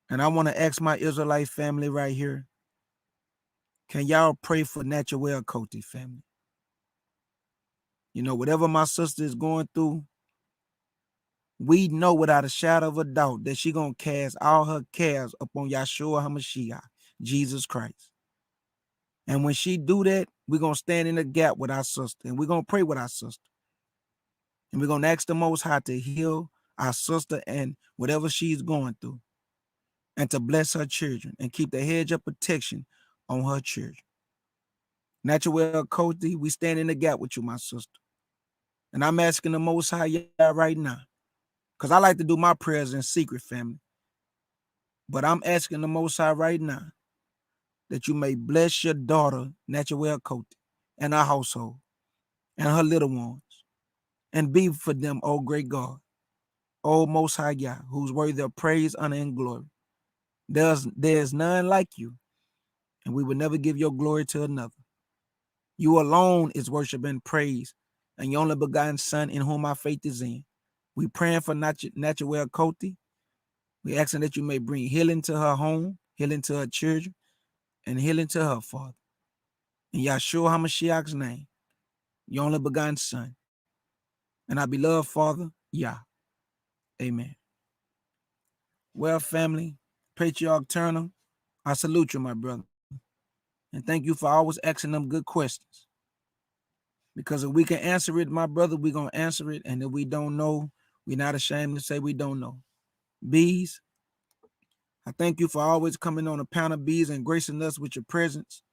And I want to ask my Israelite family right here, can y'all pray for Natural Coty, family? You know, whatever my sister is going through, we know without a shadow of a doubt that she going to cast all her cares upon Yahshua HaMashiach, Jesus Christ. And when she do that, we're going to stand in the gap with our sister, and we're going to pray with our sister. And we're going to ask the Most High to heal our sister and whatever she's going through, and to bless her children and keep the hedge of protection on her children. Natural Coty, we stand in the gap with you, my sister. And I'm asking the Most High right now, because I like to do my prayers in secret, family. But I'm asking the Most High right now that you may bless your daughter, Natural Coty, and her household, and her little ones, and be for them, oh great God, oh Most High Yah, who's worthy of praise, honor, and glory. There's none like you, and we will never give your glory to another. You alone is worship and praise, and your only begotten Son, in whom our faith is in. We praying for Natural Coty. We asking that you may bring healing to her home, healing to her children, and healing to her, Father. In Yahshua HaMashiach's name, your only begotten Son, and our beloved Father, Yah. Amen. Well, family, Patriarch Turner, I salute you, my brother. And thank you for always asking them good questions. Because if we can answer it, my brother, we're going to answer it. And if we don't know, we're not ashamed to say we don't know. Bees, I thank you for always coming on a panel, Bees, and gracing us with your presence.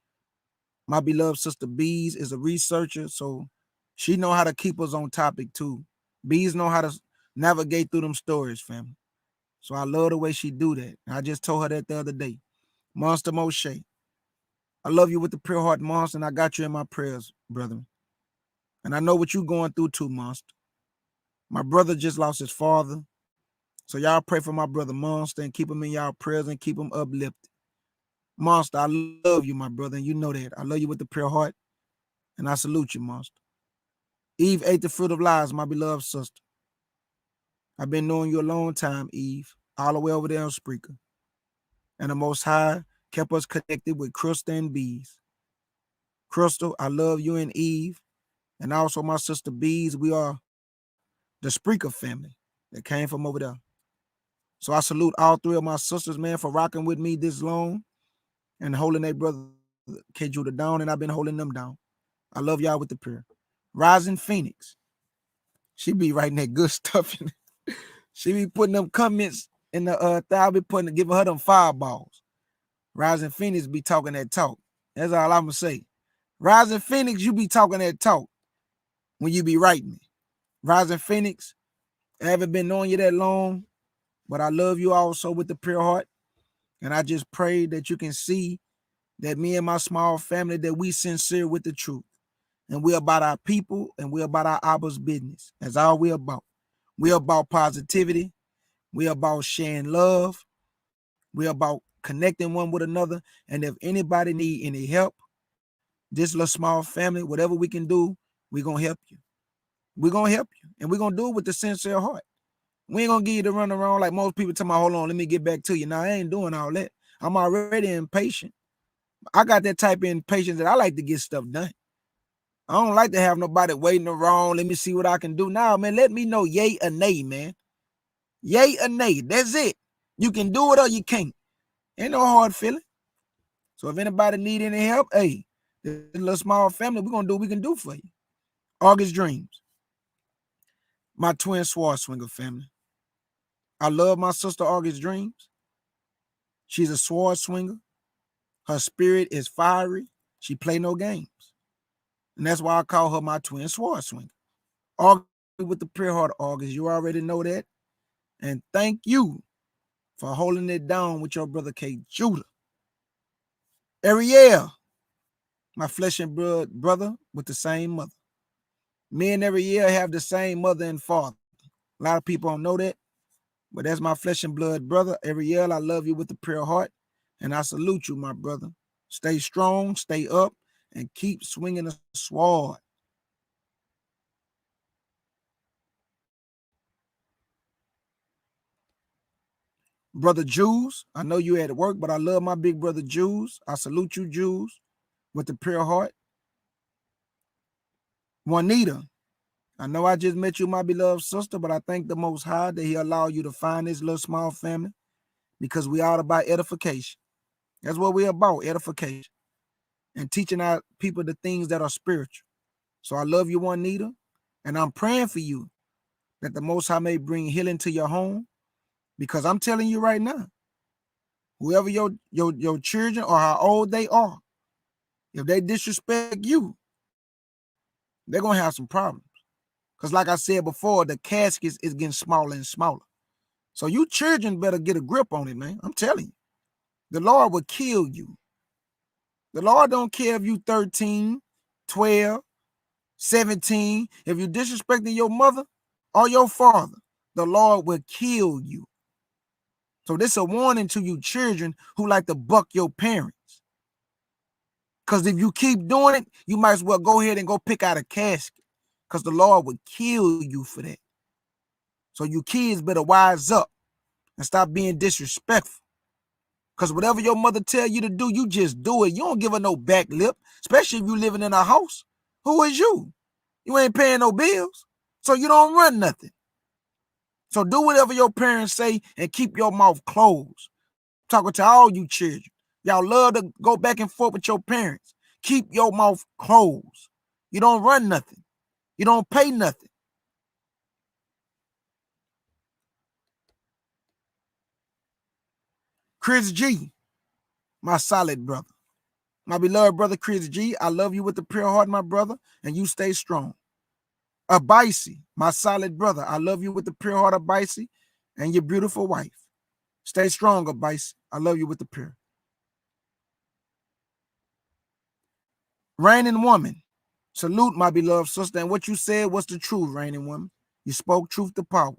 My beloved sister Bees is a researcher, so she know how to keep us on topic too. Bees know how to navigate through them stories, family. So I love the way she do that. I just told her that the other day. Monster Moshe, I love you with the pure heart, Monster, and I got you in my prayers, brother. And I know what you going through too, Monster. My brother just lost his father. So y'all pray for my brother Monster and keep him in y'all prayers and keep him uplifted. Monster, I love you, my brother, and you know that. I love you with the pure heart, and I salute you, Monster. Eve ate the fruit of lies, my beloved sister. I've been knowing you a long time, Eve, all the way over there on Spreaker. And the Most High kept us connected with Crystal and Bees. Crystal, I love you and Eve, and also my sister Bees. We are the Spreaker family that came from over there. So I salute all three of my sisters, man, for rocking with me this long and holding their brother K. Judah down, and I've been holding them down. I love y'all with the prayer. Rising Phoenix, she be writing that good stuff in it. She be putting them comments in the I'll be giving her them fireballs. Rising Phoenix be talking that talk. That's all I'm gonna say. Rising Phoenix, you be talking that talk when you be writing it. Rising Phoenix, I haven't been knowing you that long, but I love you also with the pure heart. And I just pray that you can see that me and my small family, that we sincere with the truth. And we're about our people, and we're about our Abba's business. That's all we're about. We're about positivity. We're about sharing love. We're about connecting one with another. And if anybody need any help, this little small family, whatever we can do, we're going to help you. We're going to help you. And we're going to do it with the sincere heart. We ain't going to give you the run around like most people tell me, hold on, let me get back to you. Now, I ain't doing all that. I'm already impatient. I got that type of impatience that I like to get stuff done. I don't like to have nobody waiting around. Let me see what I can do. Now, man, let me know yay or nay, man. Yay or nay. That's it. You can do it or you can't. Ain't no hard feeling. So if anybody need any help, hey, this little small family, we're going to do what we can do for you. August Dreams. My twin sword swinger family. I love my sister August Dreams. She's a sword swinger. Her spirit is fiery. She play no games. And that's why I call her my twin sword swinger. August with the pure heart, August. You already know that. And thank you for holding it down with your brother K. Judah. Ariel, my flesh and blood brother with the same mother. Men every year have the same mother and father. A lot of people don't know that, but that's my flesh and blood brother. Every year I love you with a pure heart, and I salute you, my brother. Stay strong, stay up, and keep swinging the sword. Brother Jews, I know you at work, but I love my big brother Jews. I salute you, Jews, with the pure heart. Juanita, I know I just met you, my beloved sister, but I thank the Most High that He allowed you to find this little small family, because we all about edification. That's what we're about, edification, and teaching our people the things that are spiritual. So I love you, Juanita, and I'm praying for you that the Most High may bring healing to your home, because I'm telling you right now, whoever your children or how old they are, if they disrespect you, they're going to have some problems. Because like I said before, the casket is getting smaller and smaller. So you children better get a grip on it, man. I'm telling you. The Lord will kill you. The Lord don't care if you 13, 12, 17. If you're disrespecting your mother or your father, the Lord will kill you. So this is a warning to you children who like to buck your parents. Because if you keep doing it, you might as well go ahead and go pick out a casket, because the Lord would kill you for that. So you kids better wise up and stop being disrespectful. Because whatever your mother tell you to do, you just do it. You don't give her no back lip, especially if you living in a house. Who is you? You ain't paying no bills, so you don't run nothing. So do whatever your parents say and keep your mouth closed. Talking to all you children. Y'all love to go back and forth with your parents. Keep your mouth closed. You don't run nothing. You don't pay nothing. Chris G, my solid brother. My beloved brother Chris G, I love you with the pure heart, my brother, and you stay strong. Abaisi, my solid brother, I love you with the pure heart, Abaisi, and your beautiful wife. Stay strong, Abaisi. I love you with the pure. Reigning woman, salute my beloved sister, and what you said was the truth, reigning woman. You spoke truth to power.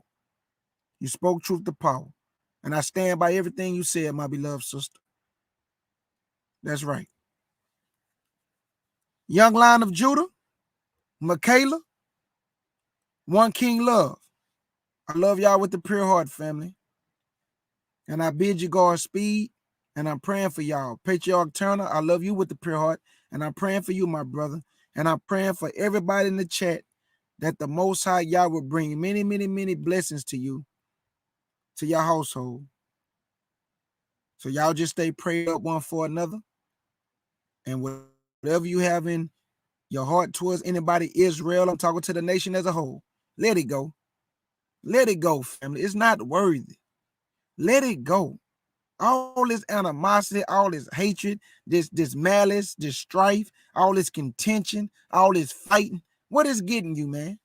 You spoke truth to power. And I stand by everything you said, my beloved sister. That's right. Young Lion of Judah, Michaela, One King Love. I love y'all with the pure heart, family. And I bid you Godspeed, and I'm praying for y'all. Patriarch Turner, I love you with the pure heart, and I'm praying for you, my brother. And I'm praying for everybody in the chat that the Most High Yah will bring many, many, many blessings to you, to your household. So y'all just stay prayed up one for another. And whatever you have in your heart towards anybody, Israel, I'm talking to the nation as a whole, let it go. Let it go, family. It's not worthy. Let it go. All this animosity, all this hatred, this malice, this strife, all this contention, all this fighting. What is getting you, man?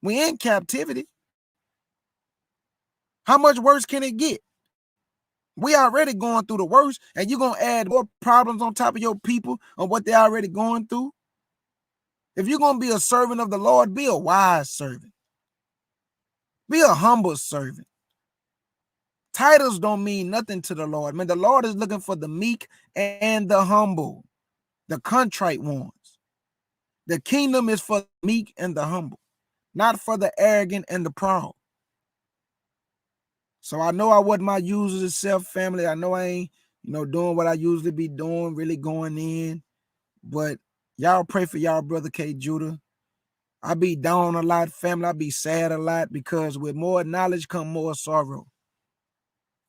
We in captivity. How much worse can it get? We already going through the worst, and you're going to add more problems on top of your people on what they're already going through? If you're going to be a servant of the Lord, be a wise servant. Be a humble servant. Titles don't mean nothing to the Lord. Man, the Lord is looking for the meek and the humble, the contrite ones. The kingdom is for the meek and the humble, not for the arrogant and the proud. So I know I wasn't my usual self, family. I know I ain't, doing what I usually be doing, really going in. But y'all pray for y'all, brother K. Judah. I be down a lot, family. I be sad a lot, because with more knowledge come more sorrow.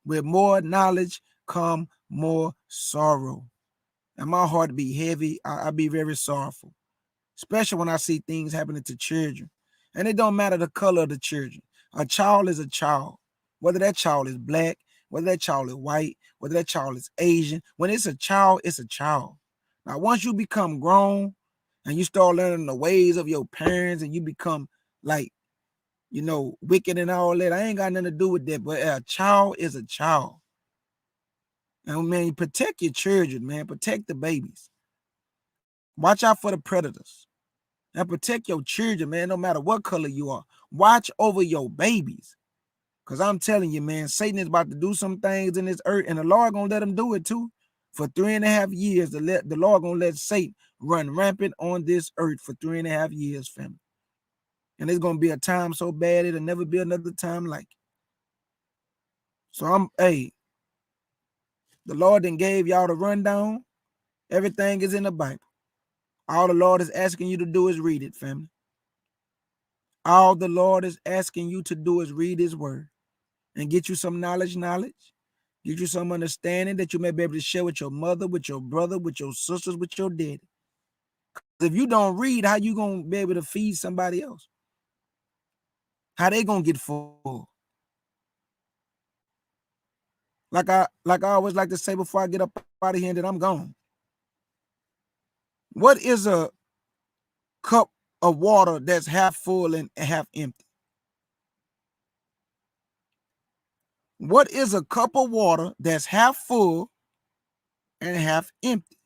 With more knowledge come more sorrow. And my heart be heavy. I be very sorrowful, especially when I see things happening to children. And it don't matter the color of the children. A child is a child. Whether that child is black, whether that child is white, whether that child is Asian. When it's a child, it's a child. Now, once you become grown and you start learning the ways of your parents and you become like, wicked and all that, I ain't got nothing to do with that. But a child is a child. And man, protect your children, man. Protect the babies. Watch out for the predators. And protect your children, man, no matter what color you are. Watch over your babies. Because I'm telling you, man, Satan is about to do some things in this earth, and the Lord going to let him do it too. For 3.5 years, the Lord going to let Satan run rampant on this earth for 3.5 years, family. And it's going to be a time so bad, it'll never be another time like it. So the Lord then gave y'all the rundown. Everything is in the Bible. All the Lord is asking you to do is read it, family. All the Lord is asking you to do is read his word and get you some knowledge, get you some understanding that you may be able to share with your mother, with your brother, with your sisters, with your daddy. If you don't read, how you going to be able to feed somebody else? How they going to get full? Like I always like to say before I get up out of here and then I'm gone. What is a cup of water that's half full and half empty? What is a cup of water that's half full and half empty?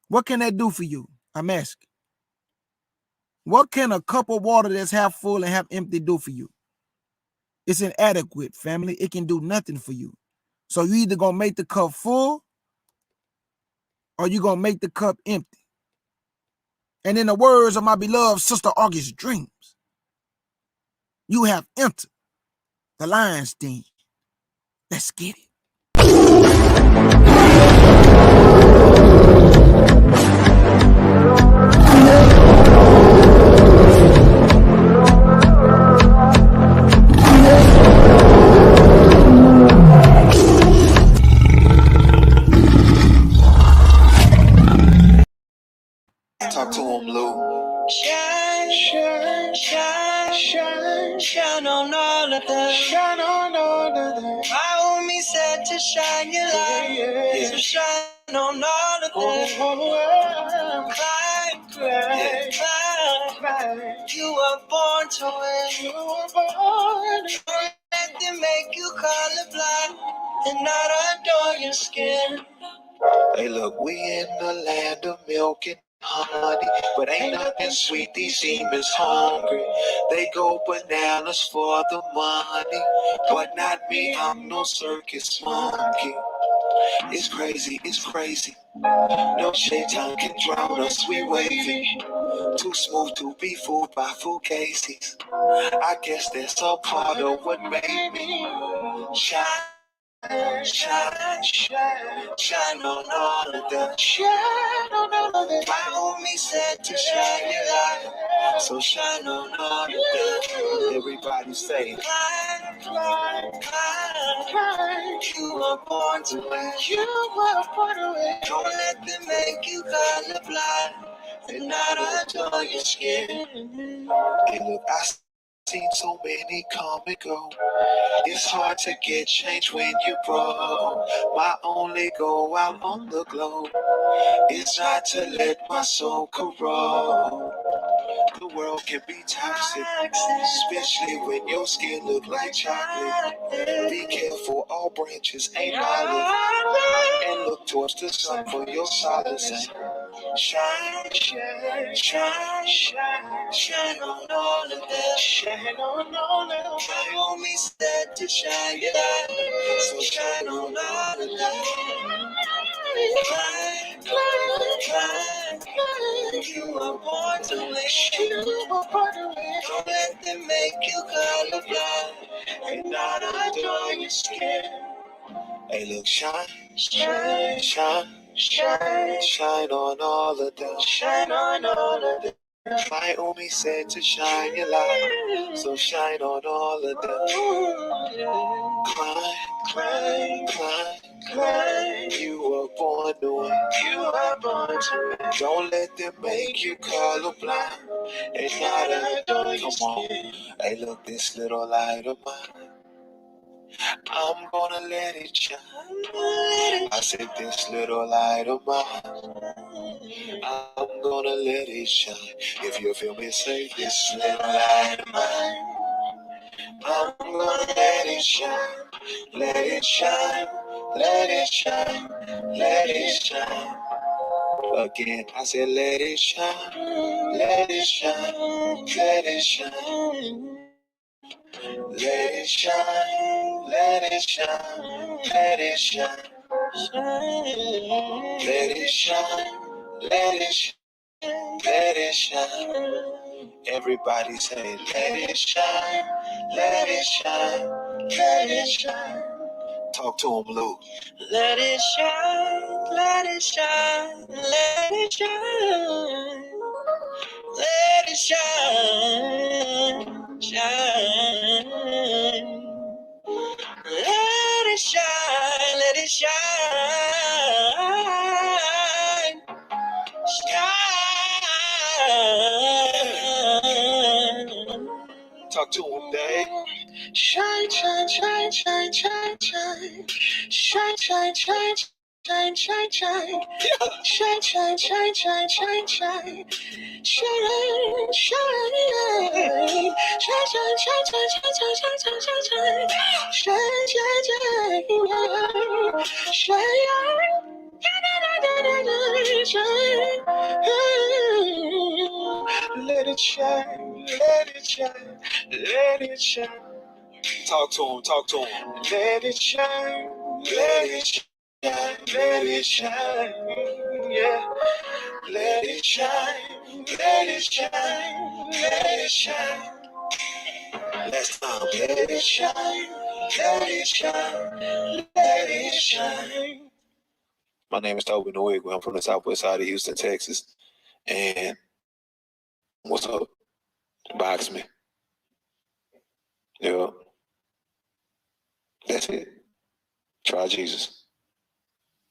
What can that do for you? I'm asking. What can a cup of water that's half full and half empty do for you? It's inadequate, family. It can do nothing for you. So you either going to make the cup full or you're going to make the cup empty. And in the words of my beloved sister August Dreams, you have entered the lion's den. Let's get it. Talk to him, Lou. Shine, shine, shine, shine, shine on all of them. Shine on all of them. My homie said to shine your light. So shine on all of them. Climb, climb, climb, climb. You were born to win. You were born. Don't let them make you colorblind and not adore your skin. Hey, look, we in the land of milk and honey, but ain't nothing sweet. These demons hungry. They go bananas for the money, but not me. I'm no circus monkey. It's crazy, it's crazy. No shaitan can drown us. We wavy, too smooth to be fooled by fugazies. I guess that's a part of what made me shine. Shine, shine, shine on all of them. Shine on all of them. My homie said to shine your light, so shine on all of them. Everybody say, climb, climb, climb, climb. You were born to win. You were born to win. Don't let them make you colorblind and not adore your skin. Hey, look, I seen so many come and go. It's hard to get change when you broke. My only goal out on the globe is not to let my soul corrode. The world can be toxic, especially when your skin look like chocolate. Be careful, all branches ain't olive. And look towards the sun for your solace. Shine, shine, shine, shine, shine on all of them. Shine on all of them. My homie said to shine your light, so shine on all of them. Climb, climb, climb, climb. You were born to win. You were born to win. Don't let them make you colorblind and not adore your skin. Hey, look, shine, shine, shine, shine, shine on all of them. Shine on all of them. My homie said to shine your light, so shine on all of them. Climb, climb, climb, climb. You were born to win. You were born to win. Don't let them make you colorblind and not adore your skin. Hey, look, this little light of mine, I'm gonna let it shine. I said this little light of mine, I'm gonna let it shine. If you feel me, say this little light of mine, I'm gonna let it shine. Let it shine, let it shine, let it shine. Again, I said let it shine. let it shine, let it shine. Let it shine, let it shine, let it shine, shine. Let it shine, let it shine, let it shine. Everybody say, let it shine, let it shine, let it shine. Talk to him, Lou. Let it shine, let it shine, let it shine. Let it shine, shine. Let it shine, let it shine, shine. Talk to him, Dave. Shine, shine, shine, shine, shine, shine. Shine, shine, shine, shine, shine, shine. Shine, shine, shine, shine, shine, shine. Shine, shine, shine, shine, shine, shine, shine, shine, shine, shine, shine, shine. Let it shine, let it shine, let it shine. Talk to him, talk to him. Let it shine, let it shine, let it shine, yeah. Let it shine, let it shine, let it shine. Last time, let it shine, let it shine, let it shine. My name is Toby Nwigwe. I'm from the southwest side of Houston, Texas. And what's up? Box me. Yeah. That's it. Try Jesus.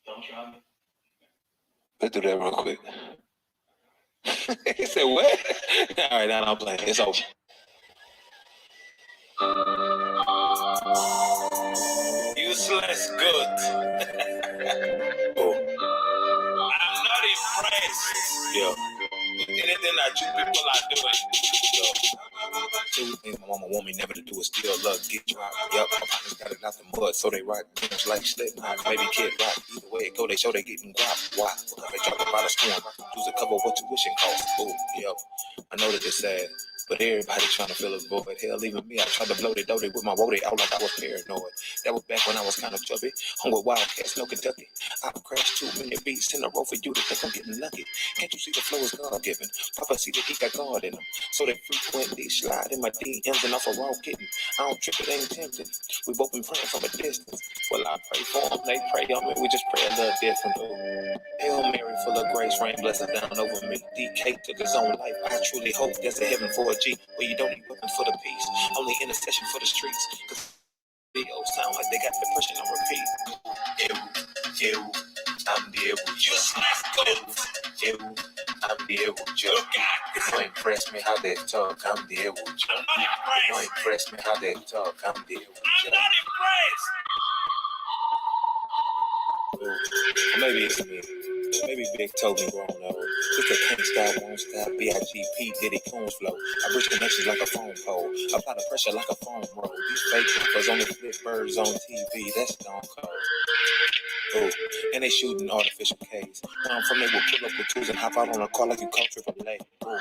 Don't try me. Let's do that real quick. He said, what? All right, now I'm playing. It's over. Useless good. Oh. I'm not impressed. Yeah. Anything that you people are doing. Two things my mama want me never to do is steal, love, get dropped. Yup, my partners got it out the mud, so they rock things like Slipknot, maybe Kid Rock. Either way it go, they show they getting guap. Why? Because they talk about a storm. Use a cover what tuition costs. Ooh, yup. I know that it's sad, but everybody trying to fill a void. Hell, even me, I tried to blow it with my woody out like I was paranoid. That was back when I was kind of chubby. Hung with Wildcats, no Kentucky. I've crashed too many beats in a row for you to think I'm getting lucky. Can't you see the flow is God-given? Papa see that he got God in him. So they frequently slide in my DMs and off a raw kitten. I don't trip, it ain't tempting. We both been praying from a distance. Well, I pray for them, they pray on me. We just pray a little different. Ooh. Hail Mary, full of grace, rain blessings down over me. DK took his own life. I truly hope there's a heaven for a G where you don't need weapons for the peace, only intercession for the streets. Cause videos sound like they got depression on repeat. I'm there with you. I'm there with you. It don't impress me how they talk. I'm there with you. I'm not impressed. It don't impress me how they talk. I'm there with you. I'm not impressed. Maybe it's me. Maybe Big Toby grown up. Just a can't stop, won't stop. B.I.G.P. Diddy Coons flow. I bridge connections like a phone pole. Apply the pressure like a phone roll. These fake rappers only flip birds on TV. That's Stone Cold. Ooh. And they shooting artificial K's. Where I'm from, they will pull up with tools and hop out on a car like you call AAA. Ooh.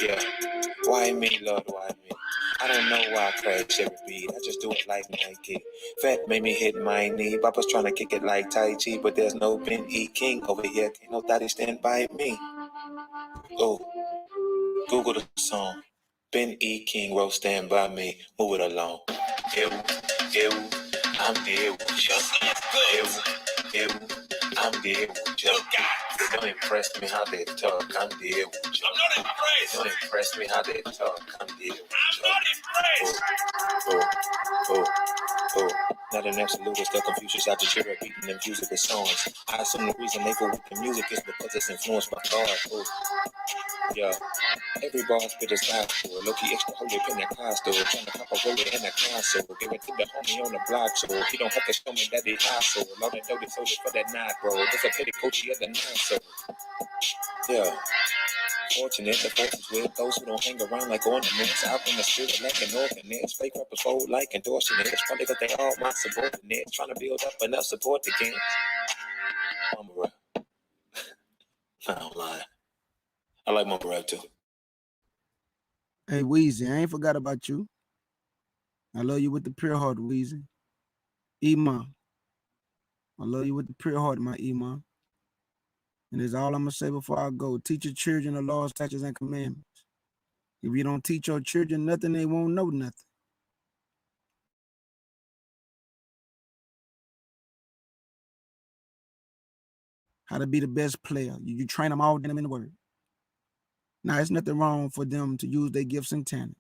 Yeah. Why me, Lord, why me? I don't know why I crash every beat. I just do it like Nike. Fat made me hit my knee. Papa's trying to kick it like Tai Chi, but there's no Ben E. King over here. Can't nobody stand by me. Oh, Google the song. Ben E. King wrote Stand By Me. Move it along. Ew, I'm there with you. Ew, I'm there with you. They don't impress me how they talk. I'm there with you. I'm not impressed. They don't impress me how they talk. I'm there with you. I'm not impressed. Oh. Not an absolute, it's the Confucius out the chair beating them musical songs. I assume the reason they go with the music is because it's influenced by God. Oh. Yeah. Every bar spit is gospel. Low-key extra holy Pentecostal. Trying to cop a roller in a console. Give it to the homie on the block so he don't have to show me that he hustle. Lord and Dodie sold it for that night, bro. There's a petty coachy of the night, so. Yeah. Fortunate, the forces with those who don't hang around like ornaments. Out in the spirit like an orphanage. Fake rappers fold like endorsing it. It's probably because they all my subordinates. Trying to build up enough support again. I'm a rap. I don't lie. I like my rap too. Hey, Weezy, I ain't forgot about you. I love you with the pure heart, Weezy. Imam, I love you with the pure heart, my Imam. And that's all I'm going to say before I go. Teach your children the laws, statutes, and commandments. If you don't teach your children nothing, they won't know nothing. How to be the best player. You train them all them in the word. Now, it's nothing wrong for them to use their gifts and talents.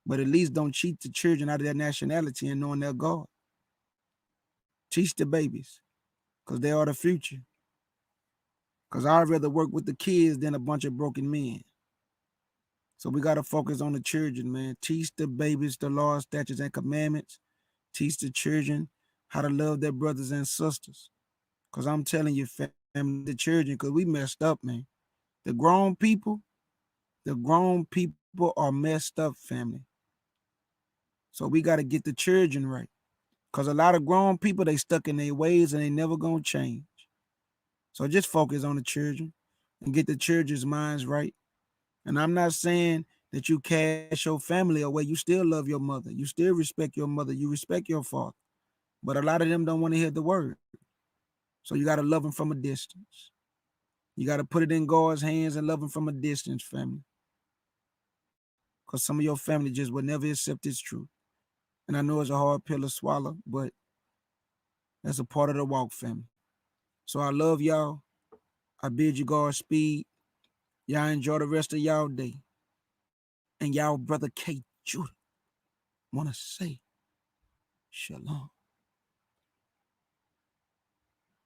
But at least don't cheat the children out of their nationality and knowing their God. Teach the babies, because they are the future. Because I'd rather work with the kids than a bunch of broken men. So we got to focus on the children, man. Teach the babies the laws, statutes, and commandments. Teach the children how to love their brothers and sisters. Because I'm telling you, family, the children, because we messed up, man. The grown people are messed up, family. So we got to get the children right. Because a lot of grown people, they stuck in their ways and they never going to change. So just focus on the children and get the children's minds right. And I'm not saying that you cast your family away. You still love your mother. You still respect your mother. You respect your father. But a lot of them don't want to hear the word. So you got to love them from a distance. You got to put it in God's hands and love them from a distance, family. Because some of your family just will never accept this truth. And I know it's a hard pill to swallow, but that's a part of the walk, family. So I love y'all. I bid you Godspeed. Y'all enjoy the rest of y'all day. And y'all brother K. Judah want to say shalom.